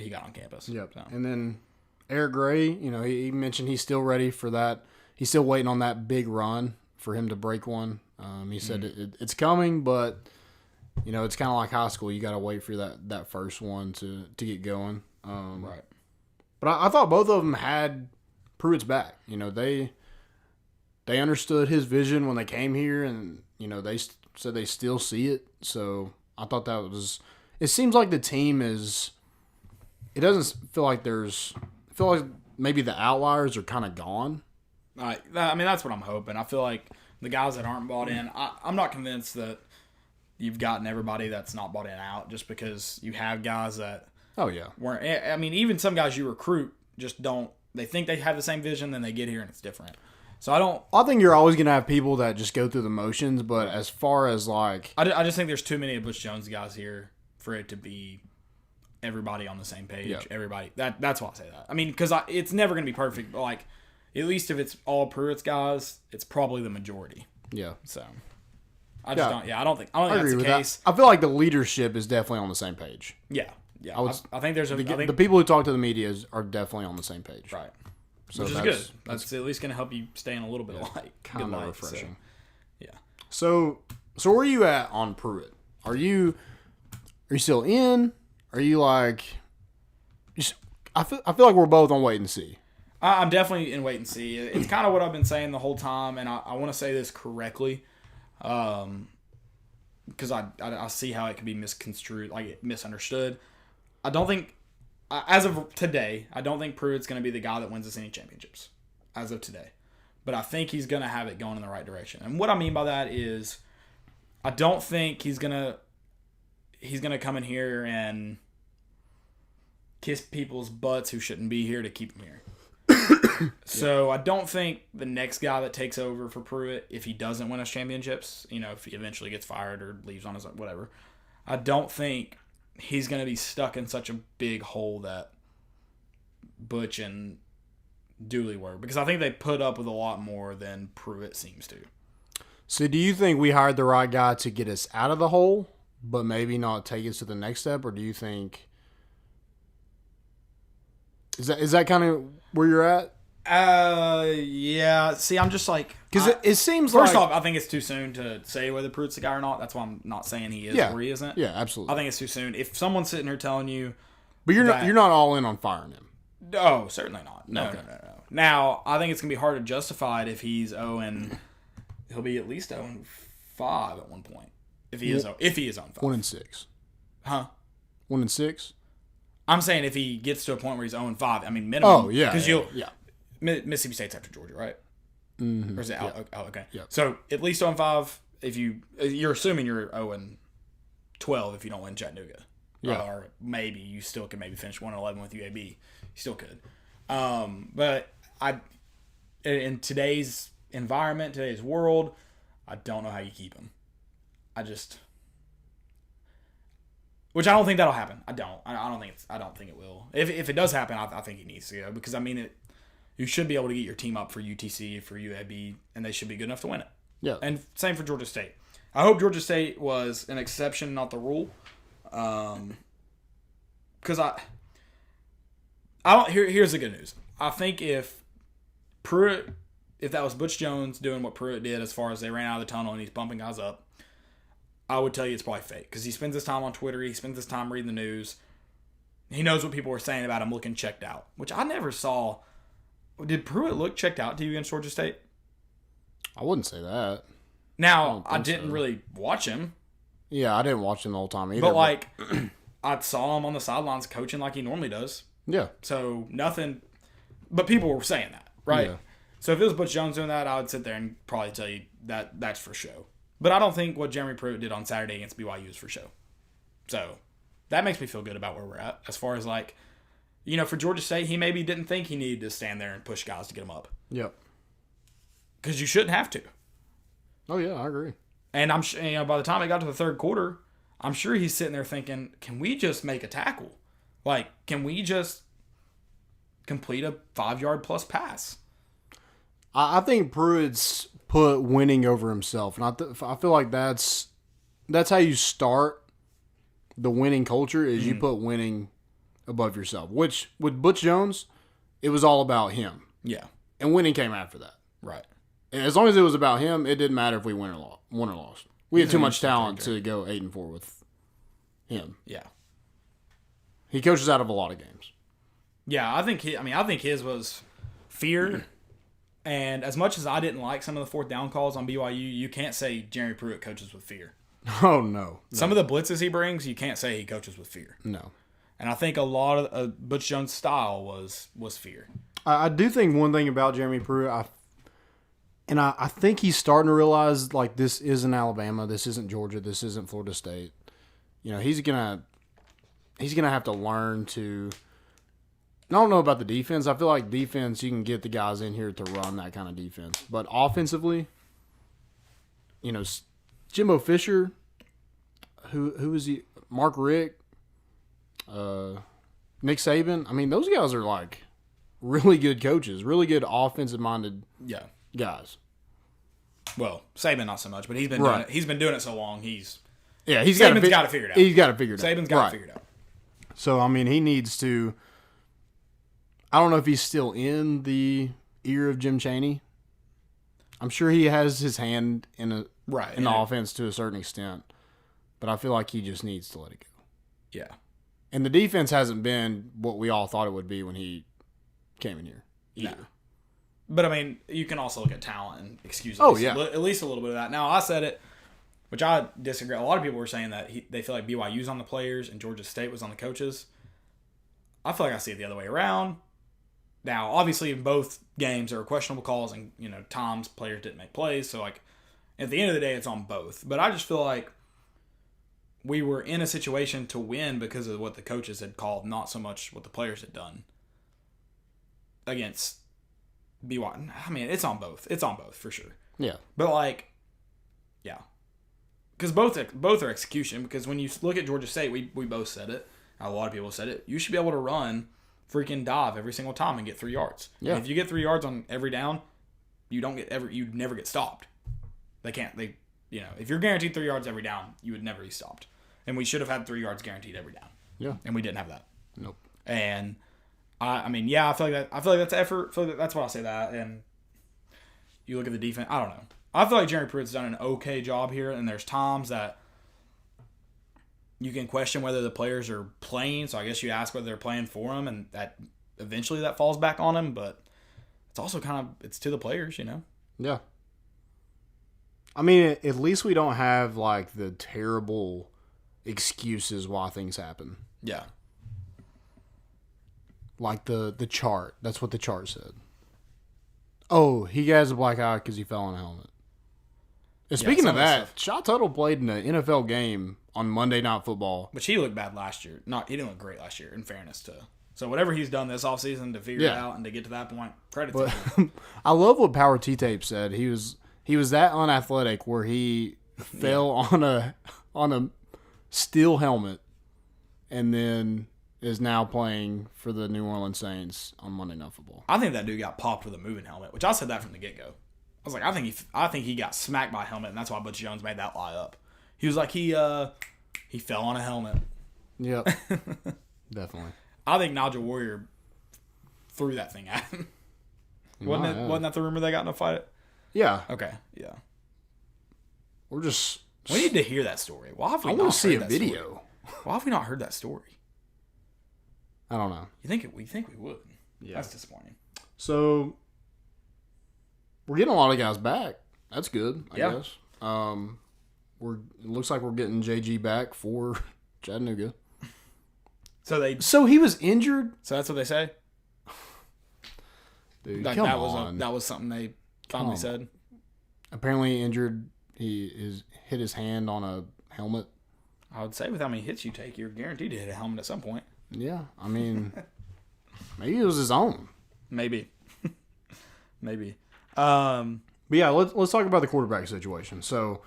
got on campus. Yep. So. And then Eric Gray, he mentioned he's still ready for that. He's still waiting on that big run for him to break one. He said it's coming, but it's kind of like high school. You got to wait for that first one to get going. Right. But I thought both of them had Pruitt's back. They understood his vision when they came here, and they said they still see it. So I thought that was. It seems like the team is. It doesn't feel like there's. I feel like maybe the outliers are kind of gone. That's what I'm hoping. I feel like the guys that aren't bought in, I'm not convinced that you've gotten everybody that's not bought in out just because you have guys that. Oh yeah. Weren't. I mean, even some guys you recruit just don't. They think they have the same vision, then they get here and it's different. So I think you're always gonna have people that just go through the motions, but as far as like, I just think there's too many of Butch Jones guys here for it to be everybody on the same page. Yep. Everybody. That's why I say that. I mean, because it's never going to be perfect, but like, at least if it's all Pruitt's guys, it's probably the majority. Yeah. So I just don't. Yeah, I don't think I that's agree the with case. that. I feel like the leadership is definitely on the same page. Yeah. Yeah. I think there's the people who talk to the media are definitely on the same page. Right. So which is good. That's at least going to help you stay in a little bit of light. Kind of refreshing. So, yeah. So where are you at on Pruitt? Are you still in? Are you like? I feel like we're both on wait and see. I'm definitely in wait and see. It's kind of what I've been saying the whole time, and I want to say this correctly, because I see how it can be misconstrued, like misunderstood. I don't think, as of today, I don't think Pruitt's going to be the guy that wins us any championships, as of today. But I think he's going to have it going in the right direction. And what I mean by that is, I don't think he's going to come in here and kiss people's butts who shouldn't be here to keep him here. So I don't think the next guy that takes over for Pruitt, if he doesn't win us championships, if he eventually gets fired or leaves on his own, whatever, I don't think he's going to be stuck in such a big hole that Butch and Dooley were. Because I think they put up with a lot more than Pruitt seems to. So do you think we hired the right guy to get us out of the hole, but maybe not take us to the next step? Or do you think... Is that kind of where you're at? Yeah. See, I'm just like... Because it seems first off, I think it's too soon to say whether Pruitt's the guy or not. That's why I'm not saying he is or he isn't. Yeah, absolutely. I think it's too soon. If someone's sitting here telling you... But you're not all in on firing him. No, certainly not. No. Now, I think it's going to be hard to justify it if he's 0-5 at one point. If he is 0-5. 1-6. Huh? 1-6? I'm saying if he gets to a point where he's 0-5, I mean minimum. Oh, yeah. Because yeah. Mississippi State's after Georgia, right? Mm-hmm. Or is it out? Yeah. Oh, okay. Yeah. So at least 0-5, if you're assuming you're 0-12 if you don't win Chattanooga. Yeah. Or maybe you still could finish 1-11 with UAB. You still could. But in today's environment, today's world, I don't know how you keep him. Which I don't think that'll happen. I don't think it will. If it does happen, I think he needs to go because you should be able to get your team up for UTC, for UAB, and they should be good enough to win it. Yeah. And same for Georgia State. I hope Georgia State was an exception, not the rule. Because here's the good news. I think if that was Butch Jones doing what Pruitt did as far as they ran out of the tunnel and he's bumping guys up, I would tell you it's probably fake because he spends his time on Twitter. He spends his time reading the news. He knows what people were saying about him looking checked out, which I never saw. Did Pruitt look checked out to you against Georgia State? I wouldn't say that. Now, I didn't really watch him. Yeah, I didn't watch him the whole time either. But I saw him on the sidelines coaching like he normally does. Yeah. So, nothing. But people were saying that, right? Yeah. So, if it was Butch Jones doing that, I would sit there and probably tell you that that's for show. But I don't think what Jeremy Pruitt did on Saturday against BYU is for show. So, that makes me feel good about where we're at. As far as for Georgia State, he maybe didn't think he needed to stand there and push guys to get them up. Yep. Because you shouldn't have to. Oh, yeah, I agree. And I'm sure, by the time it got to the third quarter, I'm sure he's sitting there thinking, can we just make a tackle? Can we just complete a 5-yard plus pass? I think Pruitt's put winning over himself, and I feel like that's how you start the winning culture is you put winning above yourself. Which with Butch Jones, it was all about him. Yeah, and winning came after that. Right. And as long as it was about him, it didn't matter if we won or lost. We had too much talent to go 8-4 with him. Yeah. He coaches out of a lot of games. Yeah, I think his was fear. And as much as I didn't like some of the fourth down calls on BYU, you can't say Jeremy Pruitt coaches with fear. Oh, no. Some of the blitzes he brings, you can't say he coaches with fear. No. And I think a lot of Butch Jones' style was fear. I do think one thing about Jeremy Pruitt, I think he's starting to realize, this isn't Alabama, this isn't Georgia, this isn't Florida State. He's gonna have to learn to. I don't know about the defense. I feel like defense, you can get the guys in here to run that kind of defense. But offensively, Jimbo Fisher, who is he? Mark Richt, Nick Saban. I mean, those guys are like really good coaches, really good offensive-minded guys. Well, Saban not so much, but he's been doing it. He's been doing it so long. Saban's got to figure it out. He's got to figure it out. Saban's got to figure it out. So I mean, he needs to. I don't know if he's still in the ear of Jim Chaney. I'm sure he has his hand in the offense to a certain extent, but I feel like he just needs to let it go. Yeah. And the defense hasn't been what we all thought it would be when he came in here either. No. But, I mean, you can also look at talent and excuse at least a little bit of that. Now, I said it, which I disagree. A lot of people were saying that they feel like BYU's on the players and Georgia State was on the coaches. I feel like I see it the other way around. Now, obviously, in both games, there were questionable calls, and, Tom's players didn't make plays. So, like, at the end of the day, it's on both. But I just feel like we were in a situation to win because of what the coaches had called, not so much what the players had done against BYU. I mean, it's on both. It's on both, for sure. Yeah. But, like, yeah. Because both are execution. Because when you look at Georgia State, we both said it. A lot of people said it. You should be able to run freaking dive every single time and get 3 yards. Yeah. And if you get 3 yards on every down, you never get stopped. If you're guaranteed 3 yards every down, you would never be stopped. And we should have had 3 yards guaranteed every down. Yeah. And we didn't have that. Nope. And I feel like that's effort. I feel like that's why I say that. And you look at the defense, I don't know. I feel like Jeremy Pruitt's done an okay job here, and there's times that you can question whether the players are playing, so I guess you ask whether they're playing for him, and that eventually that falls back on him, but it's also it's to the players, Yeah. I mean, at least we don't have, like, the terrible excuses why things happen. Yeah. Like the chart. That's what the chart said. Oh, he has a black eye because he fell on a helmet. And speaking of that, Shot Tuttle played in an NFL game on Monday Night Football. Which he looked bad last year. He didn't look great last year, in fairness to. So whatever he's done this offseason to figure it out and to get to that point, credit to him. I love what Power T-Tape said. He was that unathletic where he fell on a steel helmet and then is now playing for the New Orleans Saints on Monday Night Football. I think that dude got popped with a moving helmet, which I said that from the get-go. I was like, I think he got smacked by a helmet, and that's why Butch Jones made that lie up. He was like, he fell on a helmet. Yep. Definitely. I think Nigel Warrior threw that thing at him. Wasn't that the rumor they got in a fight? Yeah. Okay. Yeah. We need to hear that story. Why have we I want to see a video. Story? Why have we not heard that story? I don't know. We think we would. Yeah. That's disappointing. So we're getting a lot of guys back. That's good, I guess. It looks like we're getting JG back for Chattanooga. So he was injured? So that's what they say? Dude, come on. That was something they finally said. Apparently injured. He hit his hand on a helmet. I would say with how many hits you take, you're guaranteed to hit a helmet at some point. Yeah, I mean, maybe it was his own. Maybe. Maybe. But yeah, let's talk about the quarterback situation. So,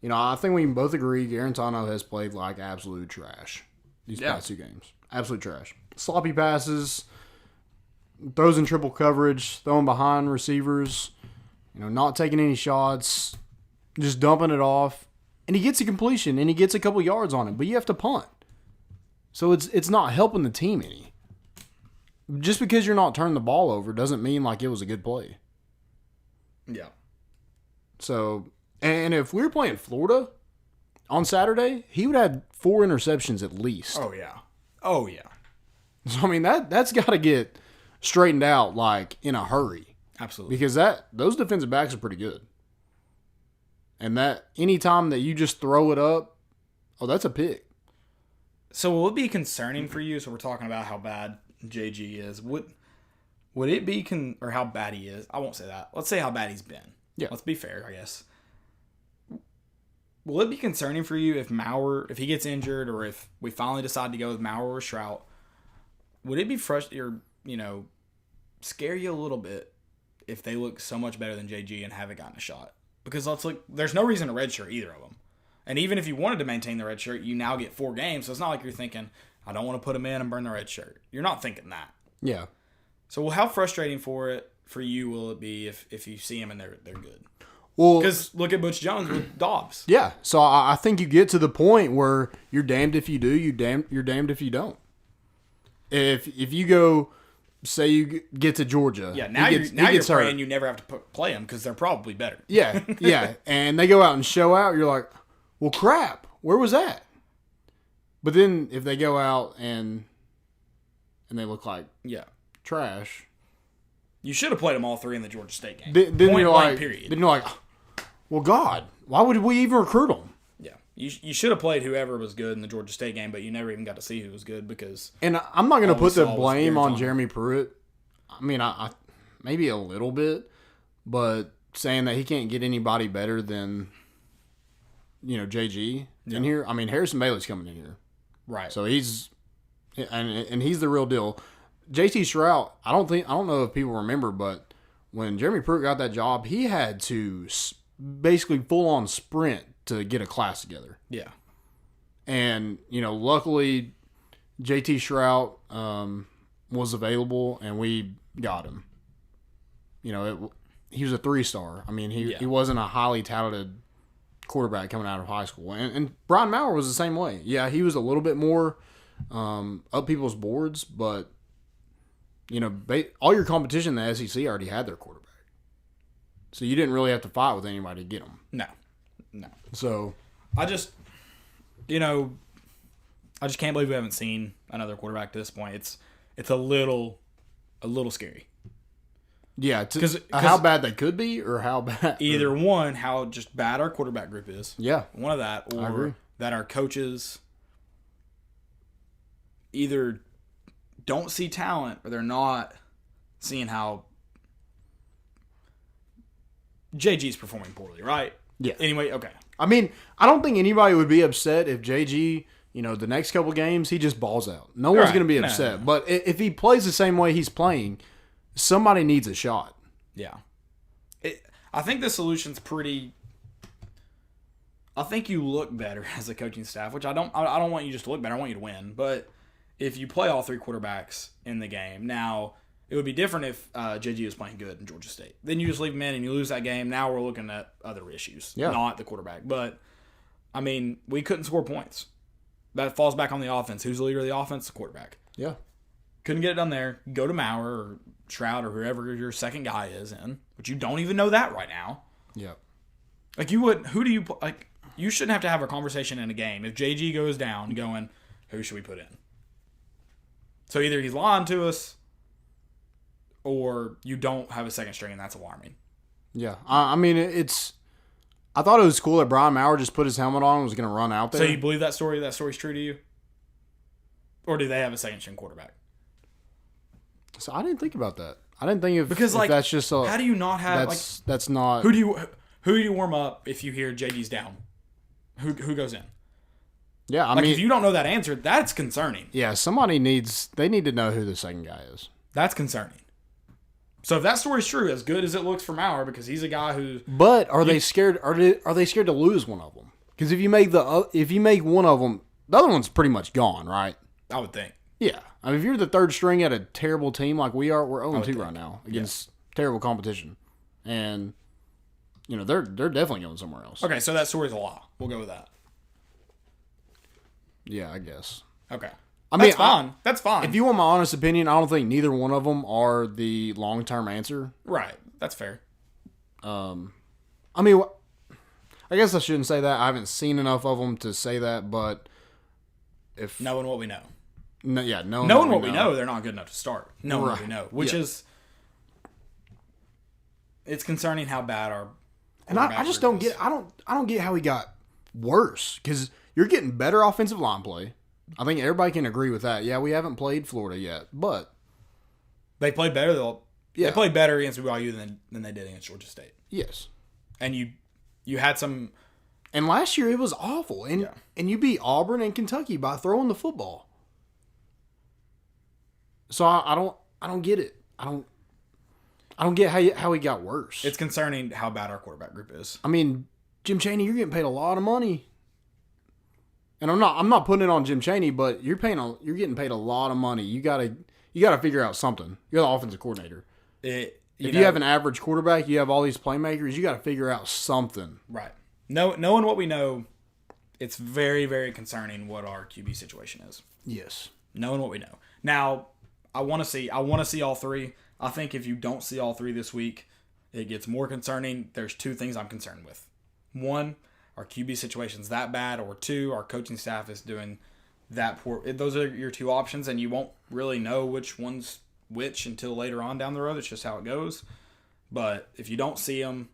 I think we can both agree Garantano has played like absolute trash these past 2 games. Absolute trash. Sloppy passes, throws in triple coverage, throwing behind receivers, not taking any shots, just dumping it off. And he gets a completion, and he gets a couple yards on it, but you have to punt. So it's not helping the team any. Just because you're not turning the ball over doesn't mean like it was a good play. Yeah. So, and if we were playing Florida on Saturday, he would have had 4 interceptions at least. Oh, yeah. Oh, yeah. So, I mean, that's got to get straightened out, like, in a hurry. Absolutely. Because those defensive backs are pretty good. And that any time that you just throw it up, that's a pick. So will it be concerning for you? So we're talking about how bad JG is. Would it be or how bad he is? I won't say that. Let's say how bad he's been. Yeah. Let's be fair, I guess. Will it be concerning for you if he gets injured, or if we finally decide to go with Maurer or Strout? Would it be frustrating, or scare you a little bit if they look so much better than JG and haven't gotten a shot? Because there's no reason to redshirt either of them. And even if you wanted to maintain the red shirt, you now get 4 games. So it's not like you're thinking, I don't want to put them in and burn the red shirt. You're not thinking that. Yeah. So how frustrating for you will it be if you see them and they're good? Well, because look at Butch Jones with Dobbs. Yeah. So I think you get to the point where you're damned if you do, you're damned if you don't. If you go, say you get to Georgia, now you're praying you never have to play them because they're probably better. Yeah, and they go out and show out. You're like, well, crap, where was that? But then if they go out and they look like trash, you should have played them all three in the Georgia State game. Then you're like, well, God, why would we even recruit them? Yeah, you should have played whoever was good in the Georgia State game, but you never even got to see who was good because. And I'm not going to put the blame on Jeremy Pruitt. I mean, I maybe a little bit, but saying that he can't get anybody better than JG in here. I mean, Harrison Bailey's coming in here, right? So he's he's the real deal. JT Shrout, I don't know if people remember, but when Jeremy Pruitt got that job, he had to basically full on sprint to get a class together. Yeah. And, luckily JT Shrout was available and we got him. He was a 3-star. I mean, he wasn't a highly talented quarterback coming out of high school. And Brian Maurer was the same way. Yeah, he was a little bit more up people's boards, but all your competition in the SEC already had their quarterback. So you didn't really have to fight with anybody to get them. No. So I just can't believe we haven't seen another quarterback to this point. It's a little scary. Yeah, because how bad they could be, or how bad. Either one, how just bad our quarterback group is. Yeah, one of that, or that our coaches either don't see talent or they're not seeing how JG's performing poorly, right? Yeah. Anyway, okay. I mean, I don't think anybody would be upset if JG, the next couple games, he just balls out. No one's going to be upset. No. But if he plays the same way he's playing, somebody needs a shot. Yeah. I think the solution's pretty... I think you look better as a coaching staff, which I don't want you just to look better. I want you to win. But if you play all three quarterbacks in the game, now... It would be different if JG was playing good in Georgia State. Then you just leave him in and you lose that game. Now we're looking at other issues, not the quarterback. But, I mean, we couldn't score points. That falls back on the offense. Who's the leader of the offense? The quarterback. Yeah. Couldn't get it done there. Go to Maurer or Shroud or whoever your second guy is in, but you don't even know that right now. Yeah. Like, you shouldn't have to have a conversation in a game. If JG goes down going, who should we put in? So either he's lying to us, or you don't have a second string, and that's alarming. Yeah. I mean, I thought it was cool that Brian Maurer just put his helmet on and was going to run out there. So you believe that story? That story's true to you? Or do they have a second string quarterback? So I didn't think about that. I didn't think if that's just a... How do you not have... That's not... Who do you warm up if you hear JG's down? Who goes in? Yeah, I mean... if you don't know that answer, that's concerning. Yeah, they need to know who the second guy is. That's concerning. So if that story's true, as good as it looks for Maurer, because he's a guy who... But are they scared? Are they scared to lose one of them? Because if you make one of them, the other one's pretty much gone, right? I would think. Yeah, I mean, if you're the third string at a terrible team like we are, we're 0-2 right now against terrible competition, and they're definitely going somewhere else. Okay, so that story's a lie. We'll go with that. Yeah, I guess. Okay. That's fine. That's fine. If you want my honest opinion, I don't think neither one of them are the long-term answer. Right. That's fair. I mean, I guess I shouldn't say that. I haven't seen enough of them to say that, but if... Knowing what we know. Knowing what we know, they're not good enough to start. Knowing what we know. Which is... It's concerning how bad our... And I just don't get... I don't get how he got worse, because you're getting better offensive line play. I think everybody can agree with that. Yeah, we haven't played Florida yet, but they played better though. Yeah. They played better against BYU than they did against Georgia State. Yes. And you had some. And last year it was awful, and you beat Auburn and Kentucky by throwing the football. So I don't get it. I don't get how he got worse. It's concerning how bad our quarterback group is. I mean, Jim Chaney, you're getting paid a lot of money. and I'm not putting it on Jim Chaney, but you're getting paid a lot of money. You gotta figure out something. You're the offensive coordinator. If you have an average quarterback, you have all these playmakers. You got to figure out something. Right. Knowing what we know, it's very, very concerning what our QB situation is. Yes. Knowing what we know. Now, I want to see all three. I think if you don't see all three this week, it gets more concerning. There's two things I'm concerned with. One, our QB situation's that bad, or two, our coaching staff is doing that poor. Those are your two options, and you won't really know which one's which until later on down the road. It's just how it goes. But if you don't see them,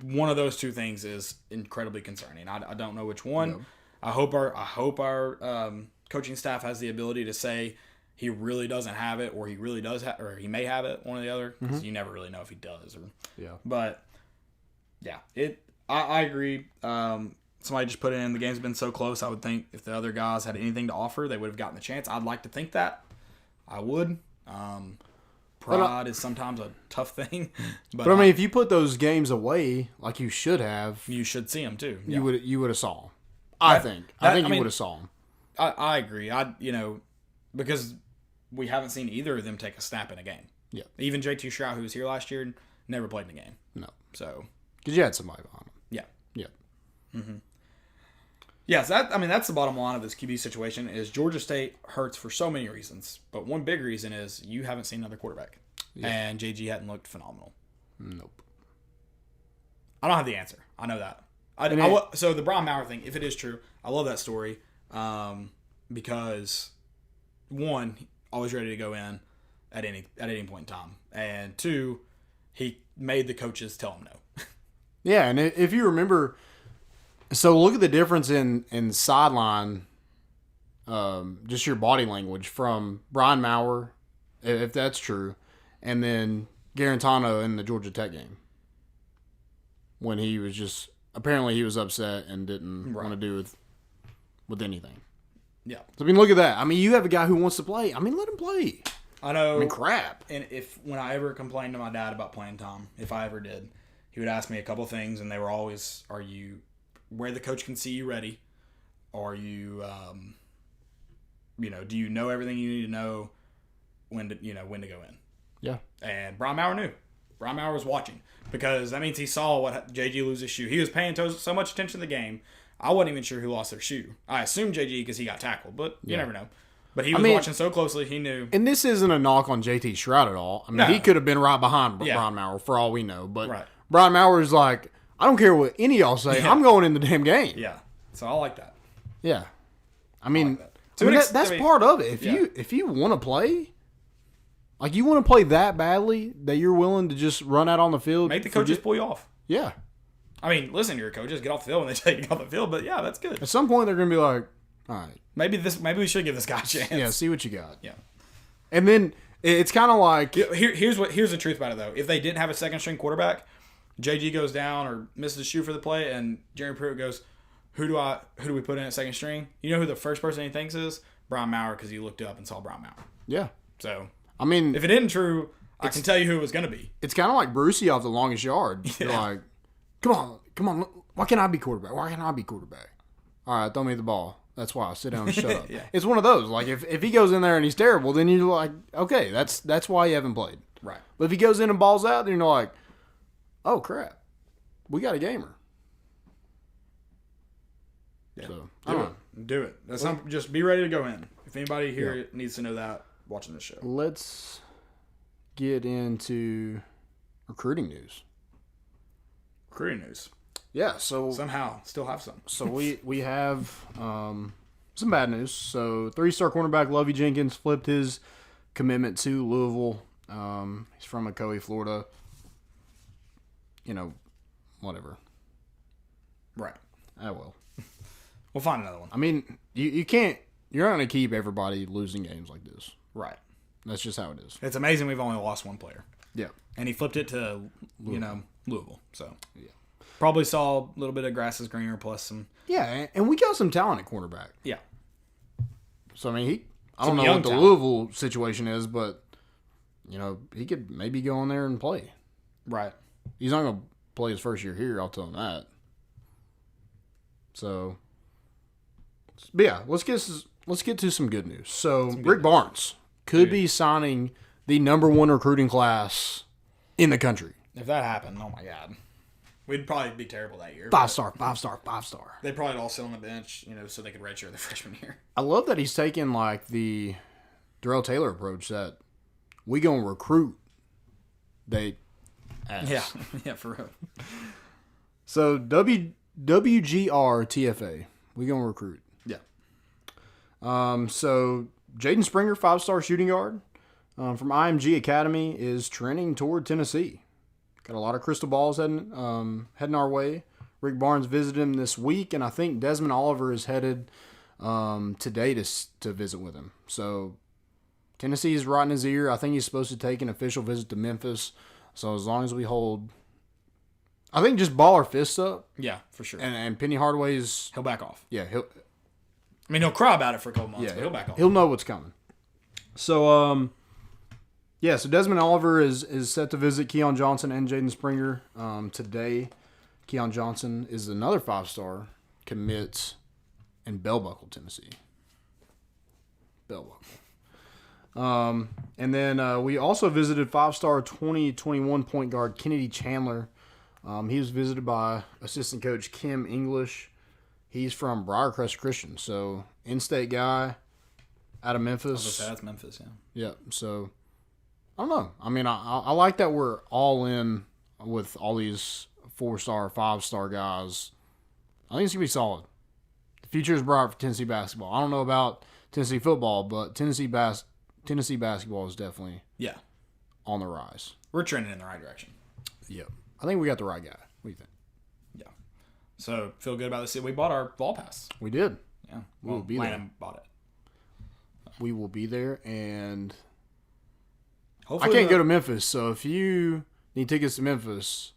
one of those two things is incredibly concerning. I don't know which one. Yep. I hope our coaching staff has the ability to say he really doesn't have it, or he really does have, or he may have it, one or the other, because you never really know if he does. But yeah, I agree. Somebody just put in, the game's been so close. I would think if the other guys had anything to offer, they would have gotten the chance. I'd like to think that. I would. Pride is sometimes a tough thing. But I mean, if you put those games away like you should have, you should see them too. Yeah. You would have saw them. I think you would have saw them. I agree. Because we haven't seen either of them take a snap in a game. Yeah. Even JT Shroud, who was here last year, never played in a game. No. So. Because you had somebody behind him. Yeah. Yeah. Mm-hmm. Yes, that's the bottom line of this QB situation is Georgia State hurts for so many reasons. But one big reason is you haven't seen another quarterback. Yeah. And JG hadn't looked phenomenal. Nope. I don't have the answer. I know that. So the Brian Maurer thing, if it is true, I love that story because, one, always ready to go in at any point in time. And two, he made the coaches tell him no. Yeah, and if you remember... So look at the difference in sideline, just your body language from Brian Maurer, if that's true, and then Garantano in the Georgia Tech game. When he was just, apparently he was upset and didn't want to do with anything. Yeah. So, I mean, look at that. I mean, you have a guy who wants to play. I mean, let him play. I know. I mean, crap. And when I ever complained to my dad about playing Tom, if I ever did, he would ask me a couple things, and they were always, are you... where the coach can see you ready? Are you, do you know everything you need to know when to go in? Yeah. And Brian Maurer knew. Brian Maurer was watching because that means he saw what JG lose his shoe. He was paying so much attention to the game. I wasn't even sure who lost their shoe. I assumed JG because he got tackled, but you never know. But he was watching so closely, he knew. And this isn't a knock on JT Shroud at all. I mean, he could have been right behind Brian Maurer for all we know. But Brian Maurer is like, I don't care what any of y'all say. Yeah. I'm going in the damn game. Yeah. So I like that. Yeah. I mean, that's part of it. If you want to play, like you want to play that badly that you're willing to just run out on the field. Make the coaches pull you off. Yeah. I mean, listen to your coaches. Get off the field when they tell you to get off the field. But yeah, that's good. At some point, they're going to be like, all right. Maybe we should give this guy a chance. Yeah, see what you got. Yeah. And then it's kind of like... Here's the truth about it, though. If they didn't have a second-string quarterback... JG goes down or misses a shoe for the play, and Jeremy Pruitt goes, who do we put in at second string? You know who the first person he thinks is? Brian Maurer, because he looked up and saw Brian Maurer. Yeah. So, I mean... if it isn't true, I can tell you who it was going to be. It's kind of like Brucey off the longest yard. Yeah. You're like, come on. Why can't I be quarterback? All right, throw me the ball. That's why I sit down and shut up. Yeah. It's one of those. Like, if he goes in there and he's terrible, then you're like, okay, that's why you haven't played. Right. But if he goes in and balls out, then you're like... oh, crap. We got a gamer. Yeah. So, Do it. Just be ready to go in. If anybody here needs to know that, watching this show. Let's get into recruiting news. Yeah, so... somehow, still have some. So we have some bad news. So 3-star cornerback Lovey Jenkins flipped his commitment to Louisville. He's from Ocoee, Florida. Whatever. Right. Well. We'll find another one. I mean, you can't... you're not going to keep everybody losing games like this. Right. That's just how it is. It's amazing we've only lost one player. Yeah. And he flipped it to, Louisville. So, yeah. Probably saw a little bit of grass is greener plus some... yeah, and we got some talent at cornerback. Yeah. So, I mean, I don't know what the Louisville situation is, but, he could maybe go in there and play. Right. He's not going to play his first year here, I'll tell him that. So, But yeah, let's get to some good news. So Rick Barnes could be signing the #1 recruiting class in the country. If that happened, oh my God. We'd probably be terrible that year. 5-star. They'd probably all sit on the bench, so they could redshirt the freshman year. I love that he's taking like the Darrell Taylor approach that we gonna recruit. They ass. Yeah, for real. So WGR TFA, we gonna recruit. Yeah. So Jaden Springer, 5-star shooting guard from IMG Academy, is trending toward Tennessee. Got a lot of crystal balls heading our way. Rick Barnes visited him this week, and I think Desmond Oliver is headed today to visit with him. So Tennessee is right in his ear. I think he's supposed to take an official visit to Memphis. So as long as we hold, I think just ball our fists up. Yeah, for sure. And Penny Hardaway's, he'll back off. Yeah, he'll cry about it for a couple months, but he'll back off. He'll know what's coming. So so Desmond Oliver is set to visit Keon Johnson and Jaden Springer today. Keon Johnson is another 5-star commit in Bell Buckle, Tennessee. Bell Buckle. And then we also visited 5-star 2021 point guard Kennedy Chandler. He was visited by assistant coach Kim English. He's from Briarcrest Christian, so in-state guy out of Memphis. That's Memphis, yeah. Yeah, so I don't know. I mean, I like that we're all in with all these 4-star, 5-star guys. I think it's going to be solid. The future is bright for Tennessee basketball. I don't know about Tennessee football, but Tennessee basketball is definitely on the rise. We're trending in the right direction. Yep. I think we got the right guy. What do you think? Yeah. So, feel good about this. We bought our Vol Pass. We did. Yeah. We will be there. Landon bought it. We will be there, and hopefully I can't go to Memphis, so if you need tickets to Memphis,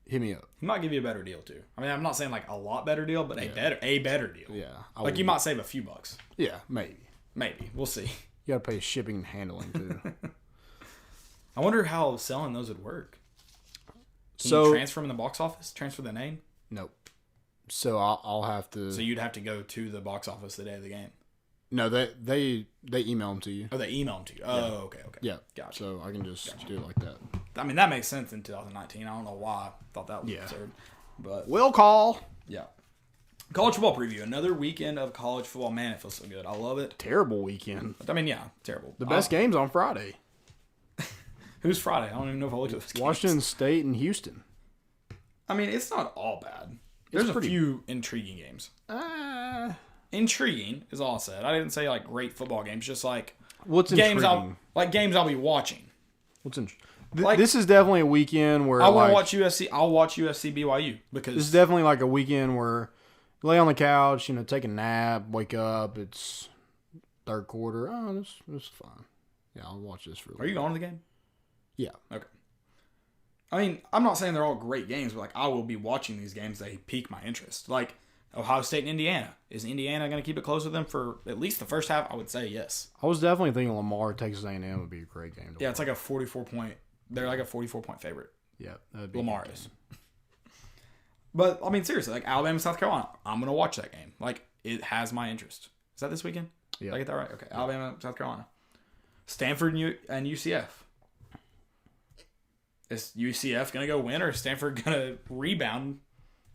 hit me up. He might give you a better deal, too. I mean, I'm not saying like a lot better deal, but a better deal. Yeah. Like you might save a few bucks. Yeah, maybe. Maybe. We'll see. You got to pay shipping and handling, too. I wonder how selling those would work. Can you transfer them in the box office? Transfer the name? Nope. So I'll have to. So you'd have to go to the box office the day of the game. No, they email them to you. Oh, they email them to you. Oh, yeah. Okay. Yeah. Gotcha. So I can just do it like that. I mean, that makes sense in 2019. I don't know why I thought that was absurd. But we'll call. Yeah. College football preview. Another weekend of college football. Man, it feels so good. I love it. Terrible weekend. I mean, yeah, terrible. The best game's on Friday. Who's Friday? I don't even know if I looked at this game. Washington State and Houston. I mean, it's not all bad. There's a few intriguing games. Intriguing is all I said. I didn't say like great football games. Just like what's games intriguing? Games I'll be watching. What's interesting? This is definitely a weekend where I want to watch USC. I'll watch USC BYU because this is definitely like a weekend where you lay on the couch, take a nap, wake up. It's third quarter. Oh, this is fun. Yeah, I'll watch this for. Are you going to the game? Yeah. Okay. I mean, I'm not saying they're all great games, but I will be watching these games. They pique my interest. Like Ohio State and Indiana. Is Indiana going to keep it close with them for at least the first half? I would say yes. I was definitely thinking Lamar, Texas A&M would be a great game. It's like a 44-point. They're like a 44-point favorite. Yeah, Lamar is. But I mean, seriously, like Alabama, South Carolina, I'm going to watch that game. Like it has my interest. Is that this weekend? Yeah. Did I get that right? Okay, yeah. Alabama, South Carolina, Stanford and UCF. Is UCF going to go win or is Stanford going to rebound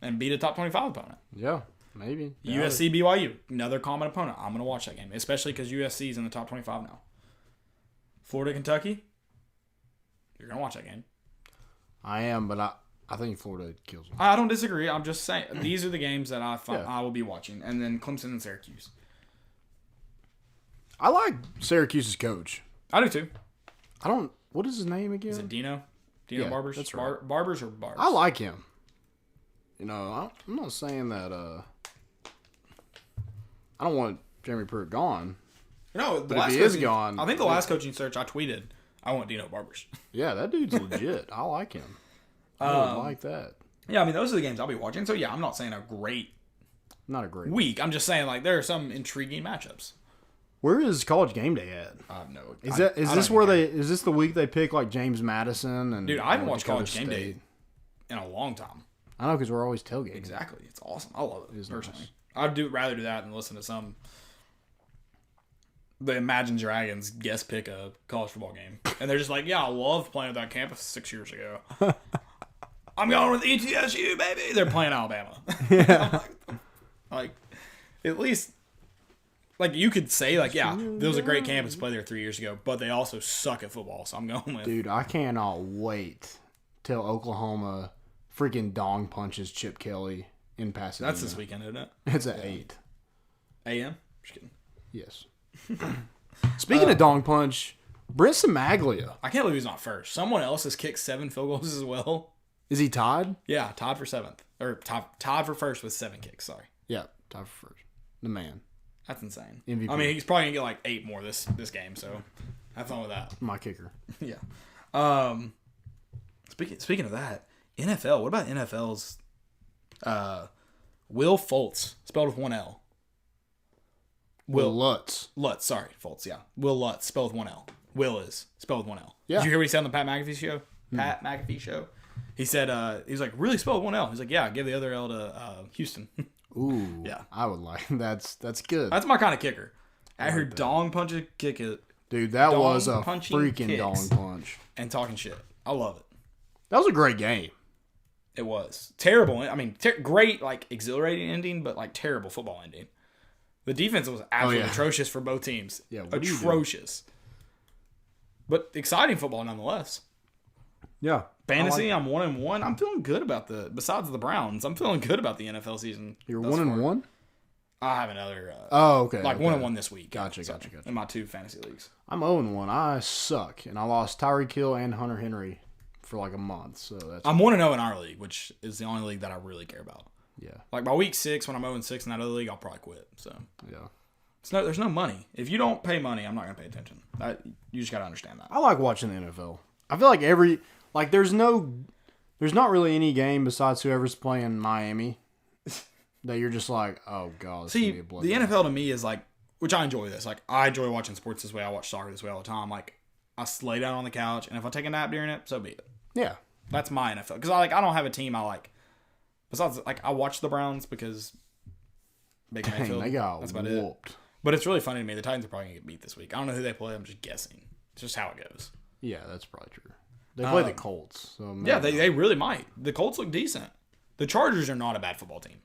and beat a top 25 opponent? Yeah, maybe. USC, BYU, another common opponent. I'm going to watch that game, especially because USC is in the top 25 now. Florida, Kentucky, you're going to watch that game. I am, but I think Florida kills them. I don't disagree. I'm just saying these are the games that I will be watching. And then Clemson and Syracuse. I like Syracuse's coach. I do too. What is his name again? Is it Dino? Dino Barbers? That's right. Barbers or Barbs? I like him. I'm not saying that I don't want Jeremy Pruitt gone. No, but if he is gone, I think the last coaching search I tweeted, I want Dino Barbers. Yeah, that dude's legit. I like him. I would like that. Yeah, I mean, those are the games I'll be watching. So, yeah, I'm not saying not a great week. I'm just saying, like, there are some intriguing matchups. Where is College Game Day at? I have no. Is this the week they pick like James Madison and? Dude, I haven't watched College Game Day in a long time. I know because we're always tailgating. Exactly, it's awesome. I love it personally. Nice. I'd rather do that than listen to the Imagine Dragons guest pick a college football game. And they're just like, yeah, I love playing at that campus 6 years ago. I'm going with ETSU, baby. They're playing Alabama. Yeah. like, at least, like, you could say, like, yeah, there was a great campus to play there 3 years ago, but they also suck at football, so I'm going with. Dude, I cannot wait till Oklahoma freaking dong punches Chip Kelly in Pasadena. That's this weekend, isn't it? It's at 8 a.m.? Just kidding. Yes. Speaking of dong punch, Brent Simaglia. I can't believe he's not first. Someone else has kicked 7 field goals as well. Is he tied? Yeah, tied for 7th. Or tied for first with 7 kicks, sorry. Yeah, tied for first. The man. That's insane. MVP. I mean, he's probably going to get like 8 more this game, so have fun with that. My kicker. Yeah. Speaking of that, NFL. What about NFL's Will Fultz, spelled with 1 L? Will Lutz. Lutz, sorry, Fultz, yeah. Will Lutz, spelled with 1 L. Will is spelled with 1 L. Yeah. Did you hear what he said on the Pat McAfee show? Pat McAfee show? He said, he was like, really spelled with 1 L? He's like, yeah, give the other L to Houston. Ooh. Yeah. I would like that's good. That's my kind of kicker. I heard dong punch a kick it. Dude, that was a freaking dong punch. And talking shit. I love it. That was a great game. It was. Terrible. I mean, great, like, exhilarating ending, but, like, terrible football ending. The defense was absolutely atrocious for both teams. Yeah, atrocious. But exciting football nonetheless. Yeah. Fantasy, I'm 1-1. I'm feeling good about besides the Browns, I'm feeling good about the NFL season. You're 1-1? I have another. Okay. Like 1-1 this week. Gotcha. In my 2 fantasy leagues. I'm 0-1. I suck. And I lost Tyreek Hill and Hunter Henry for like a month. So that's. I'm 1-0 in our league, which is the only league that I really care about. Yeah. Like by week 6, when I'm 0-6 in that other league, I'll probably quit. So. Yeah. There's no money. If you don't pay money, I'm not going to pay attention. You just got to understand that. I like watching the NFL. I feel like there's not really any game besides whoever's playing Miami that you're just like, oh god. See, the NFL to me is like, which I enjoy this. Like I enjoy watching sports this way. I watch soccer this way all the time. Like I lay down on the couch, and if I take a nap during it, so be it. Yeah, that's my NFL because I don't have a team I like. Besides, like I watch the Browns because Baker Mayfield. They got that's about whooped. it. But it's really funny to me. The Titans are probably gonna get beat this week. I don't know who they play. I'm just guessing. It's just how it goes. Yeah, that's probably true. They play the Colts. So yeah, they really might. The Colts look decent. The Chargers are not a bad football team.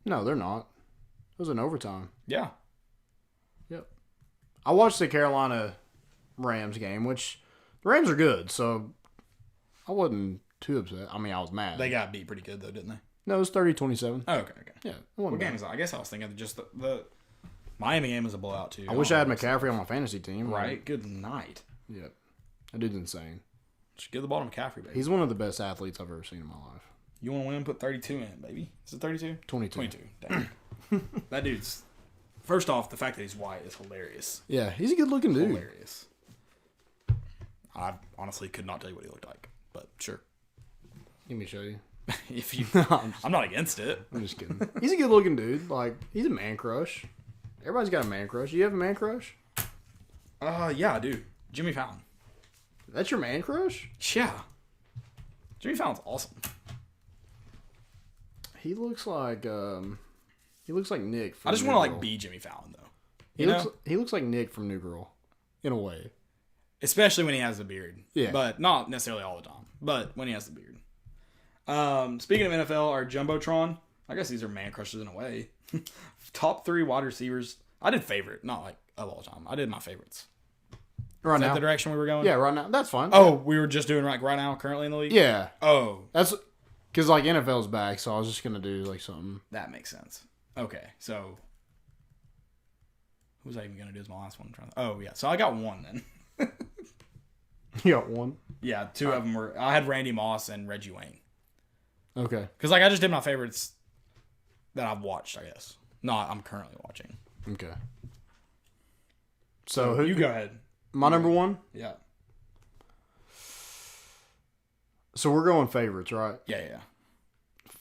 No, they're not. It was an overtime. Yeah. Yep. I watched the Carolina Rams game, which the Rams are good, so I wasn't too upset. I mean, I was mad. They got beat pretty good, though, didn't they? No, it was 30-27. Oh, okay. Yeah. What game is that? I guess I was thinking just the Miami game was a blowout, too. I wish I had McCaffrey on my fantasy team. Right. Good night. Yep. That dude's insane. Just give the ball to McCaffrey, baby. He's one of the best athletes I've ever seen in my life. You want to win? Put 32 in, baby. Is it 32? 22. Damn. That dude's... First off, the fact that he's white is hilarious. Yeah, he's a good-looking dude. Hilarious. I honestly could not tell you what he looked like, but sure. Let me show you. If you... I'm not against it. I'm just kidding. He's a good-looking dude. Like, he's a man crush. Everybody's got a man crush. You have a man crush? Yeah, I do. Jimmy Fallon. That's your man crush? Yeah. Jimmy Fallon's awesome. He looks like Nick. I just want to like be Jimmy Fallon though. He looks like Nick from New Girl, in a way. Especially when he has the beard. Yeah. But not necessarily all the time. But when he has the beard. Speaking of NFL, our JumboTron. I guess these are man crushes in a way. Top 3 wide receivers. I did favorite, not like of all time. I did my favorites. Right Is now. that the direction we were going? Yeah, right now. That's fine. Oh, we were just doing like right now, currently in the league? Yeah. Oh. That's because like NFL's back, so I was just gonna do like something. That makes sense. Okay, so who was I even gonna do as my last one? Oh yeah, so I got one then. You got one? Yeah, 2 of them were. I had Randy Moss and Reggie Wayne. Okay. Because like I just did my favorites that I've watched. I guess not. I'm currently watching. Okay. So who you go ahead? My number 1? Yeah. So we're going favorites, right? Yeah.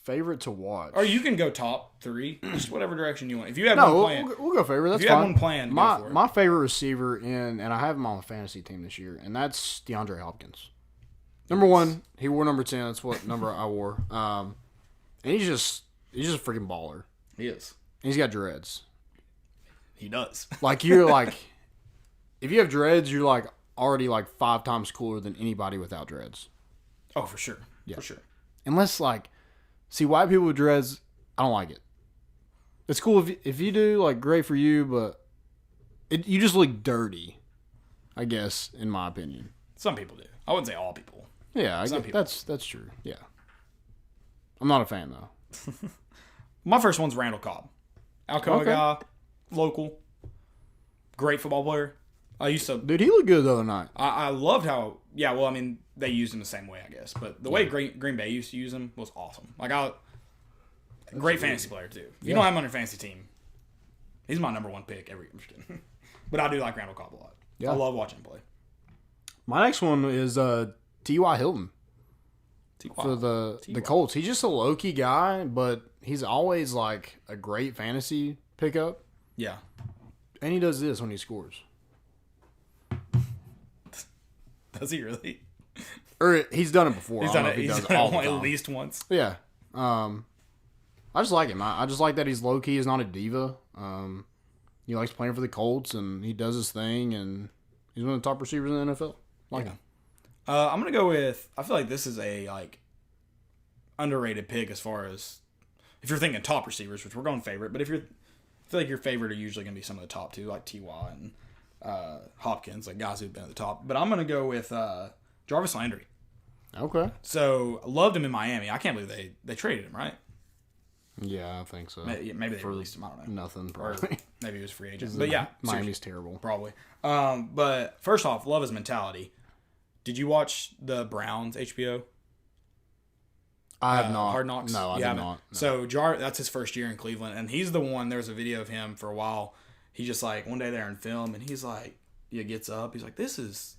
Favorite to watch. Or you can go top 3, just whatever direction you want. If you have one plan, we'll go favorite. That's if you fine. have one plan, my favorite receiver and I have him on the fantasy team this year, and that's DeAndre Hopkins. Number 1, he wore number 10. That's what number I wore. And he's just a freaking baller. He is. And he's got dreads. He does. Like, you're like, if you have dreads, you're like already like 5 times cooler than anybody without dreads. Oh, for sure. Yeah. For sure. Unless, like, see, white people with dreads, I don't like it. It's cool if you do, like, great for you, but you just look dirty, I guess, in my opinion. Some people do. I wouldn't say all people. Yeah, I guess that's true. Yeah. I'm not a fan, though. My first one's Randall Cobb. Alcoa guy, local, great football player. I used to... Dude, he looked good the other night. I loved how... Yeah, well, I mean, they used him the same way, I guess. But the way Green Bay used to use him was awesome. Like, great fantasy player, too. If you don't have him on your fantasy team, he's my number 1 pick every year. I'm just kidding. But I do like Randall Cobb a lot. Yeah. I love watching him play. My next one is T.Y. Hilton. For the Colts. He's just a low-key guy, but he's always, like, a great fantasy pickup. Yeah. And he does this when he scores. Does he really? Or he's done it before. He's done it at least once. Yeah. I just like him. I just like that he's low-key. He's not a diva. He likes playing for the Colts, and he does his thing, and he's one of the top receivers in the NFL. Like him. I'm going to go with, I feel like this is a, like, underrated pick as far as, if you're thinking top receivers, which we're going favorite, but I feel like your favorite are usually going to be some of the top 2, like T.Y. and Hopkins, like guys who've been at the top. But I'm going to go with Jarvis Landry. Okay. So, I loved him in Miami. I can't believe they traded him, right? Yeah, I think so. Maybe they released him. I don't know. Nothing, probably. Or maybe he was a free agent. But yeah. Miami's terrible. Probably. But first off, love his mentality. Did you watch the Browns HBO? I have not. Hard Knocks? No, I have not. No. So, that's his first year in Cleveland. And he's the one, there's a video of him for a while. He just, like, one day they're in film, and he's like, he gets up. He's like, this is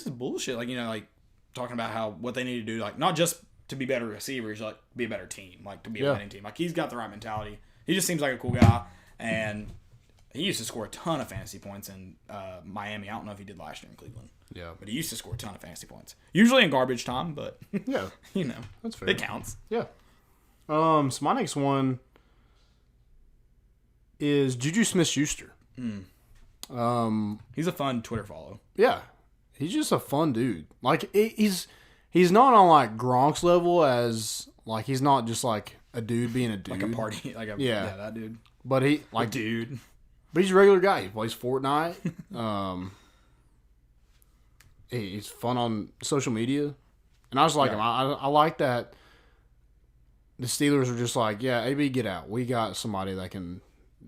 bullshit. Like, like, talking about what they need to do, like, not just to be better receivers, like, be a better team, like, to be a winning team. Like, he's got the right mentality. He just seems like a cool guy, and he used to score a ton of fantasy points in Miami. I don't know if he did last year in Cleveland. Yeah. But he used to score a ton of fantasy points. Usually in garbage time, but, yeah, that's fair. It counts. Yeah. So my next one is Juju Smith-Schuster. He's a fun Twitter follow. Yeah. He's just a fun dude. Like, he's not on, like, Gronk's level as, like, he's not just, like, a dude being a dude. Like a party. Yeah, that dude. But he, like... dude. But he's a regular guy. He plays Fortnite. He's fun on social media. And I just like him. I like that the Steelers are just like, yeah, AB, get out. We got somebody that can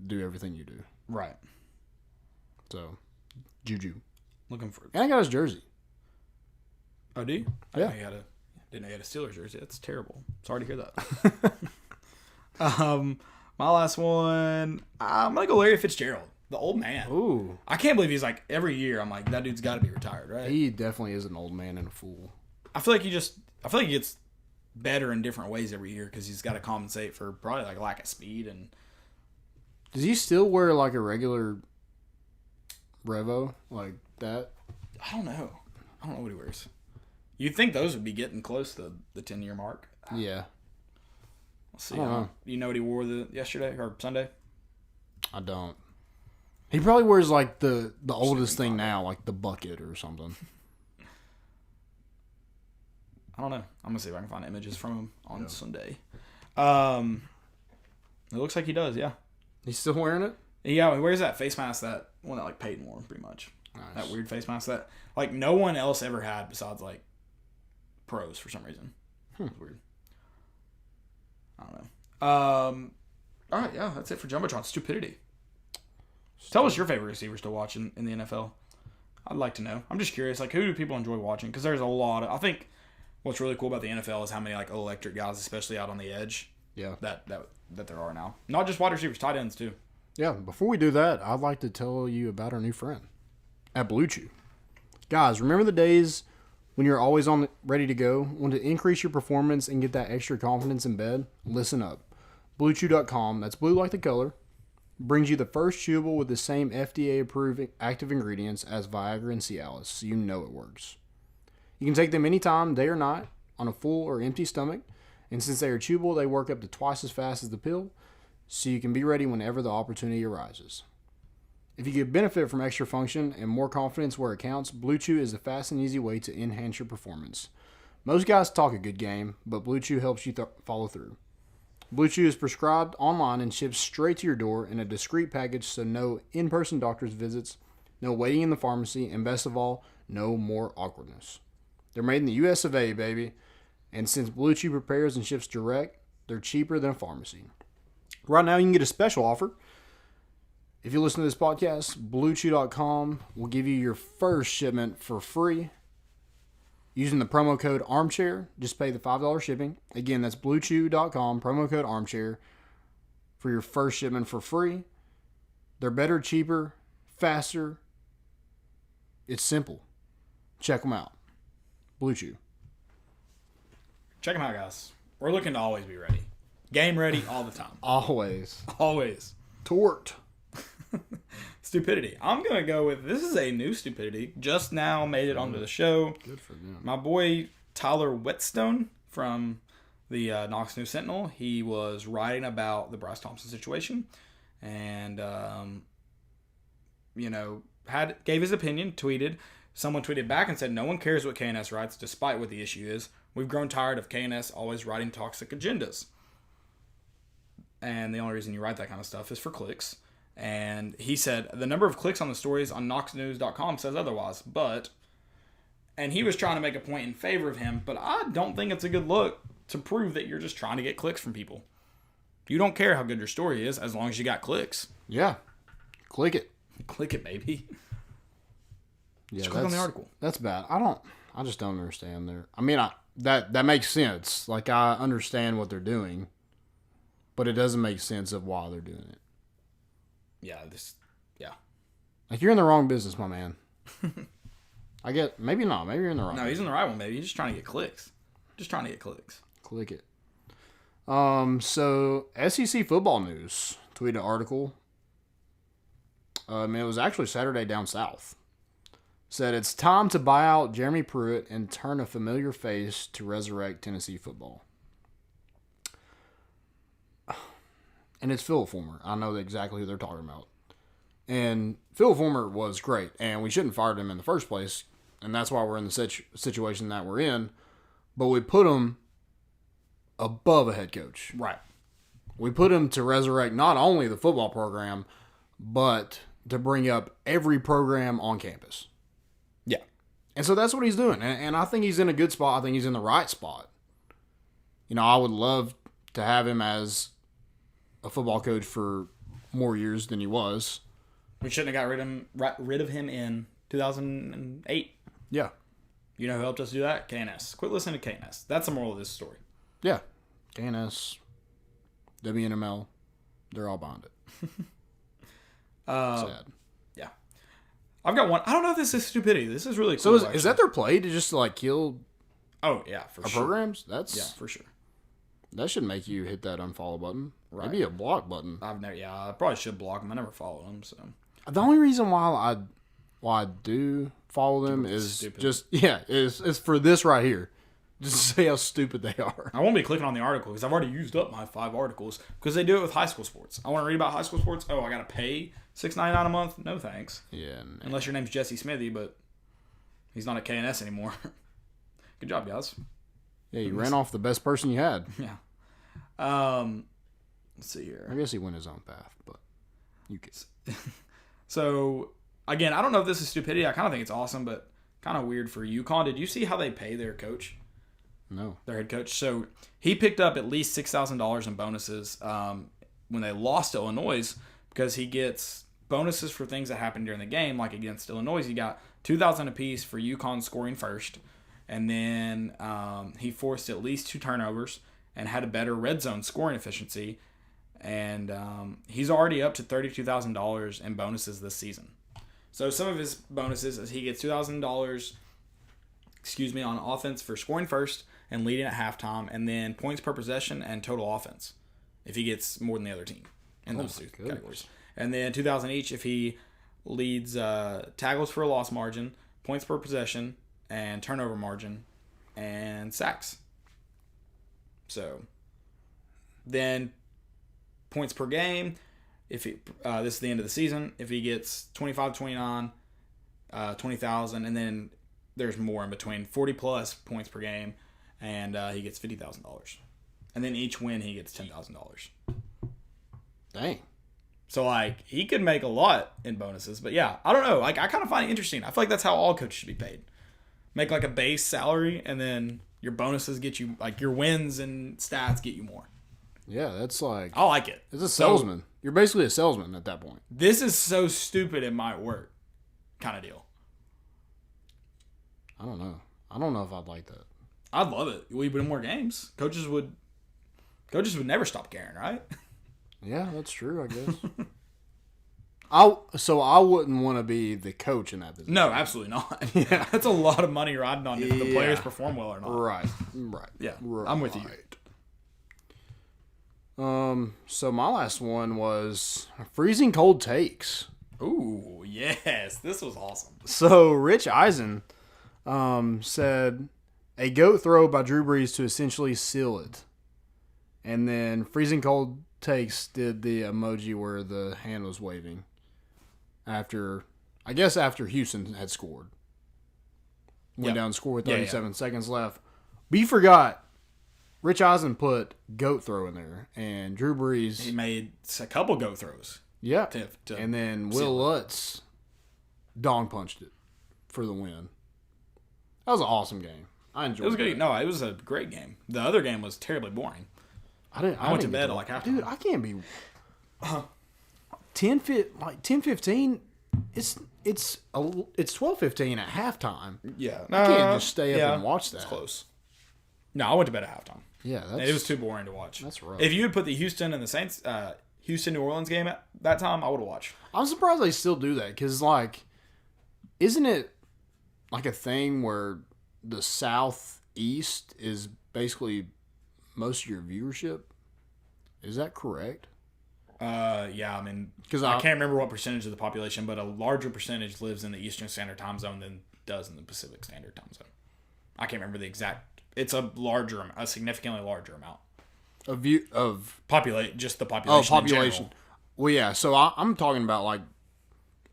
do everything you do. Right. So, Juju. Looking for it. And I got his jersey. Oh, do you? Yeah. Didn't know he had a Steelers jersey. That's terrible. Sorry to hear that. My last one, I'm going to go Larry Fitzgerald, the old man. Ooh. I can't believe he's like, every year, I'm like, that dude's got to be retired, right? He definitely is an old man and a fool. I feel like he gets better in different ways every year because he's got to compensate for probably like lack of speed. And does he still wear like a regular Revo like that? I don't know what he wears. You'd think those would be getting close to the 10-year mark. Yeah. Let's see. You know what he wore yesterday or Sunday? I don't. He probably wears like the oldest thing now, like the bucket or something. I don't know. I'm gonna see if I can find images from him on Sunday. It looks like he does. Yeah. He's still wearing it. Yeah, he wears that face mask, that one that like Peyton wore, pretty much. Nice. That weird face mask that like no one else ever had besides like pros for some reason. It's weird. I don't know. All right, yeah, that's it for JumboTron. Stupidity. Tell us your favorite receivers to watch in the NFL. I'd like to know. I'm just curious, like, who do people enjoy watching? Because there's a lot of... I think what's really cool about the NFL is how many, like, electric guys, especially out on the edge, that there are now. Not just wide receivers, tight ends, too. Yeah, before we do that, I'd like to tell you about our new friend at Blue Chew. Guys, remember the days when you're always ready to go? Want to increase your performance and get that extra confidence in bed? Listen up. BlueChew.com, that's blue like the color, brings you the first chewable with the same FDA-approved active ingredients as Viagra and Cialis, so you know it works. You can take them anytime, day or night, on a full or empty stomach, and since they are chewable, they work up to twice as fast as the pill, so you can be ready whenever the opportunity arises. If you get benefit from extra function and more confidence where it counts, Blue Chew is the fast and easy way to enhance your performance. Most guys talk a good game, but Blue Chew helps you follow through. Blue Chew is prescribed online and ships straight to your door in a discreet package, so no in-person doctor's visits, no waiting in the pharmacy, and best of all, no more awkwardness. They're made in the US of A, baby, and since Blue Chew prepares and ships direct, they're cheaper than a pharmacy. Right now, you can get a special offer. If you listen to this podcast, BlueChew.com will give you your first shipment for free. Using the promo code ARMCHAIR, just pay the $5 shipping. Again, that's BlueChew.com, promo code ARMCHAIR for your first shipment for free. They're better, cheaper, faster. It's simple. Check them out. Blue Chew. Check them out, guys. We're looking to always be ready. Game ready all the time. Always. Always. Tort. Stupidity. I'm going to go with, this is a new stupidity. Just now made it onto the show. Good for them. My boy Tyler Whetstone from the Knox News Sentinel, he was writing about the Bryce Thompson situation and, gave his opinion, tweeted. Someone tweeted back and said, no one cares what KNS writes despite what the issue is. We've grown tired of KNS always writing toxic agendas. And the only reason you write that kind of stuff is for clicks. And he said, the number of clicks on the stories on knoxnews.com says otherwise. And he was trying to make a point in favor of him, but I don't think it's a good look to prove that you're just trying to get clicks from people. You don't care how good your story is as long as you got clicks. Yeah. Click it. Click it, baby. Yeah, just click on the article. That's bad. I just don't understand there. I mean, that makes sense. Like, I understand what they're doing, but it doesn't make sense of why they're doing it. Yeah. Like, you're in the wrong business, my man. I get, maybe not. Maybe you're in the right. No, he's in the right one, maybe. He's just trying to get clicks. Click it. So, SEC football news. Tweeted an article. It was actually Saturday down south. Said it's time to buy out Jeremy Pruitt and turn a familiar face to resurrect Tennessee football. And it's Phil Fulmer. I know exactly who they're talking about. And Phil Fulmer was great, and we shouldn't have fired him in the first place, and that's why we're in the situation that we're in. But we put him above a head coach. Right. We put him to resurrect not only the football program, but to bring up every program on campus. Yeah. And so that's what he's doing. And I think he's in a good spot. I think he's in the right spot. I would love to have him as a football coach for more years than he was. We shouldn't have got rid of him in 2008. Yeah. You know who helped us do that? KNS. Quit listening to KNS. That's the moral of this story. Yeah. KNS, WNML, they're all behind it. Sad. Yeah. I've got one. I don't know if this is stupidity. This is really cool. So is that their play to just kill Oh, yeah, for sure. programs? Yeah, for sure. That should make you hit that unfollow button. Right. Maybe a block button. I probably should block them. I never followed them, so. The only reason why I do follow them is stupid. is for this right here. Just to say how stupid they are. I won't be clicking on the article because I've already used up my 5 articles because they do it with high school sports. I want to read about high school sports. Oh, I got to pay $6.99 a month? No, thanks. Yeah. Man. Unless your name's Jesse Smithy, but he's not at KNS anymore. Good job, guys. Yeah, you ran off the best person you had. Yeah. Let's see here. I guess he went his own path, but you can. So, again, I don't know if this is stupidity. I kind of think it's awesome, but kind of weird for UConn. Did you see how they pay their coach? No. Their head coach. So, he picked up at least $6,000 in bonuses when they lost to Illinois because he gets bonuses for things that happened during the game. Like against Illinois, he got $2,000 apiece for UConn scoring first. And then he forced at least 2 turnovers and had a better red zone scoring efficiency. And he's already up to $32,000 in bonuses this season. So some of his bonuses is he gets $2,000, on offense for scoring first and leading at halftime, and then points per possession and total offense if he gets more than the other team in those 2 categories. And then $2,000 each if he leads tackles for a loss margin, points per possession, and turnover margin, and sacks. So then points per game. If he, this is the end of the season. If he gets 25, 29, 20,000, and then there's more in between, 40 plus points per game, and he gets $50,000. And then each win he gets $10,000. Dang. So, like, he could make a lot in bonuses. But, yeah, I don't know. Like, I kind of find it interesting. I feel like that's how all coaches should be paid. Make, like, a base salary, and then your bonuses get you, like, your wins and stats get you more. Yeah, that's like... I like it. It's a salesman. You're basically a salesman at that point. This is so stupid it might work kind of deal. I don't know. I don't know if I'd like that. I'd love it. We win more games. Coaches would never stop caring, right? Yeah, that's true, I guess. I wouldn't want to be the coach in that position. No, absolutely not. Yeah. That's a lot of money riding on if the players perform well or not. Right. Yeah, right. I'm with you. So my last one was freezing cold takes. Ooh, yes. This was awesome. So Rich Eisen said a goat throw by Drew Brees to essentially seal it. And then freezing cold takes did the emoji where the hand was waving after Houston had scored. Went down and scored with 37 seconds left. But you forgot, Rich Eisen put goat throw in there, and Drew Brees... He made a couple goat throws. Yeah. And then Will Lutz dong punched it for the win. That was an awesome game. I enjoyed it. It was good. No, it was a great game. The other game was terribly boring. I went to bed at like halftime. Dude, I can't be 10-15. It's 12-15 at halftime. Yeah, I can't just stay up and watch that. It's close. No, I went to bed at halftime. Yeah, it was too boring to watch. That's rough. If you had put the Houston and the Saints, Houston New Orleans game at that time, I would have watched. I'm surprised they still do that because, like, isn't it like a thing where the Southeast is basically most of your viewership? Is that correct? Yeah, I mean, because I can't remember what percentage of the population, but a larger percentage lives in the Eastern Standard Time Zone than does in the Pacific Standard Time Zone. I can't remember the exact. It's a significantly larger amount of just the population. Oh, population. In well, yeah. So I'm talking about like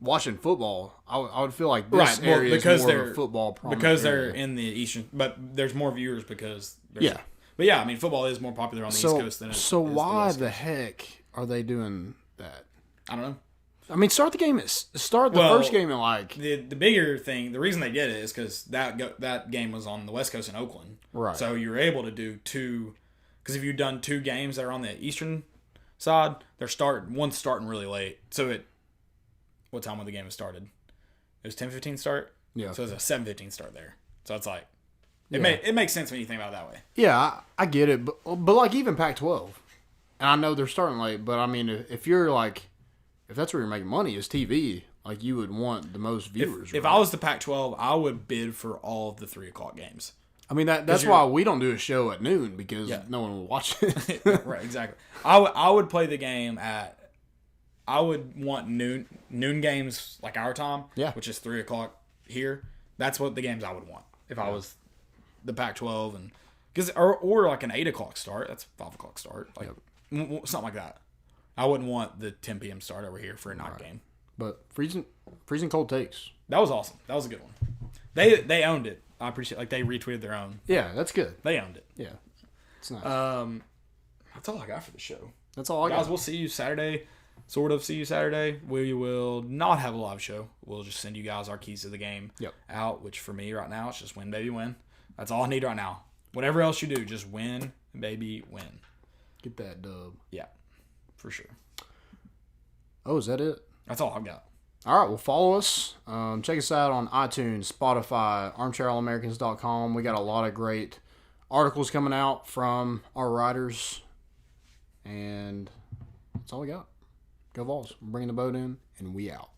watching football. I would feel like this area is more of a football problem because they're in the Eastern, but there's more viewers because yeah. But yeah, I mean, football is more popular on the East Coast than it is. So why the heck are they doing that? I don't know. I mean, start the first game at like the bigger thing. The reason they did it is because that game was on the West Coast in Oakland, right? So you were able to do two. Because if you've done two games that are on the Eastern side, one's starting really late. So what time would the game have started? It was 10:15 start. Yeah. So it was a 7:15 start there. So it's like it makes sense when you think about it that way. Yeah, I get it, but like even Pac-12, and I know they're starting late, but I mean if you're like. If that's where you're making money is TV, like you would want the most viewers. If I was the Pac-12, I would bid for all of the 3:00 games. I mean that's why we don't do a show at noon because no one will watch it. Right, exactly. I would play the game at. I would want noon games like our time, which is 3:00 here. That's what the games I would want if I was the Pac-12 and or like an 8:00 start. That's 5:00 start, like something like that. I wouldn't want the 10 p.m. start over here for a night game. But freezing cold takes. That was awesome. That was a good one. They owned it. I appreciate they retweeted their own. Yeah, that's good. They owned it. Yeah. It's nice. That's all I got for the show. That's all I got. Guys, we'll see you Saturday. Sort of see you Saturday. We will not have a live show. We'll just send you guys our keys to the game out, which for me right now, it's just win, baby, win. That's all I need right now. Whatever else you do, just win, baby, win. Get that dub. Yeah. For sure. Oh, is that it? That's all I've got. All right, well, follow us. Check us out on iTunes, Spotify, ArmchairAllAmericans.com. We got a lot of great articles coming out from our writers. And that's all we got. Go Vols. We're bringing the boat in, and we out.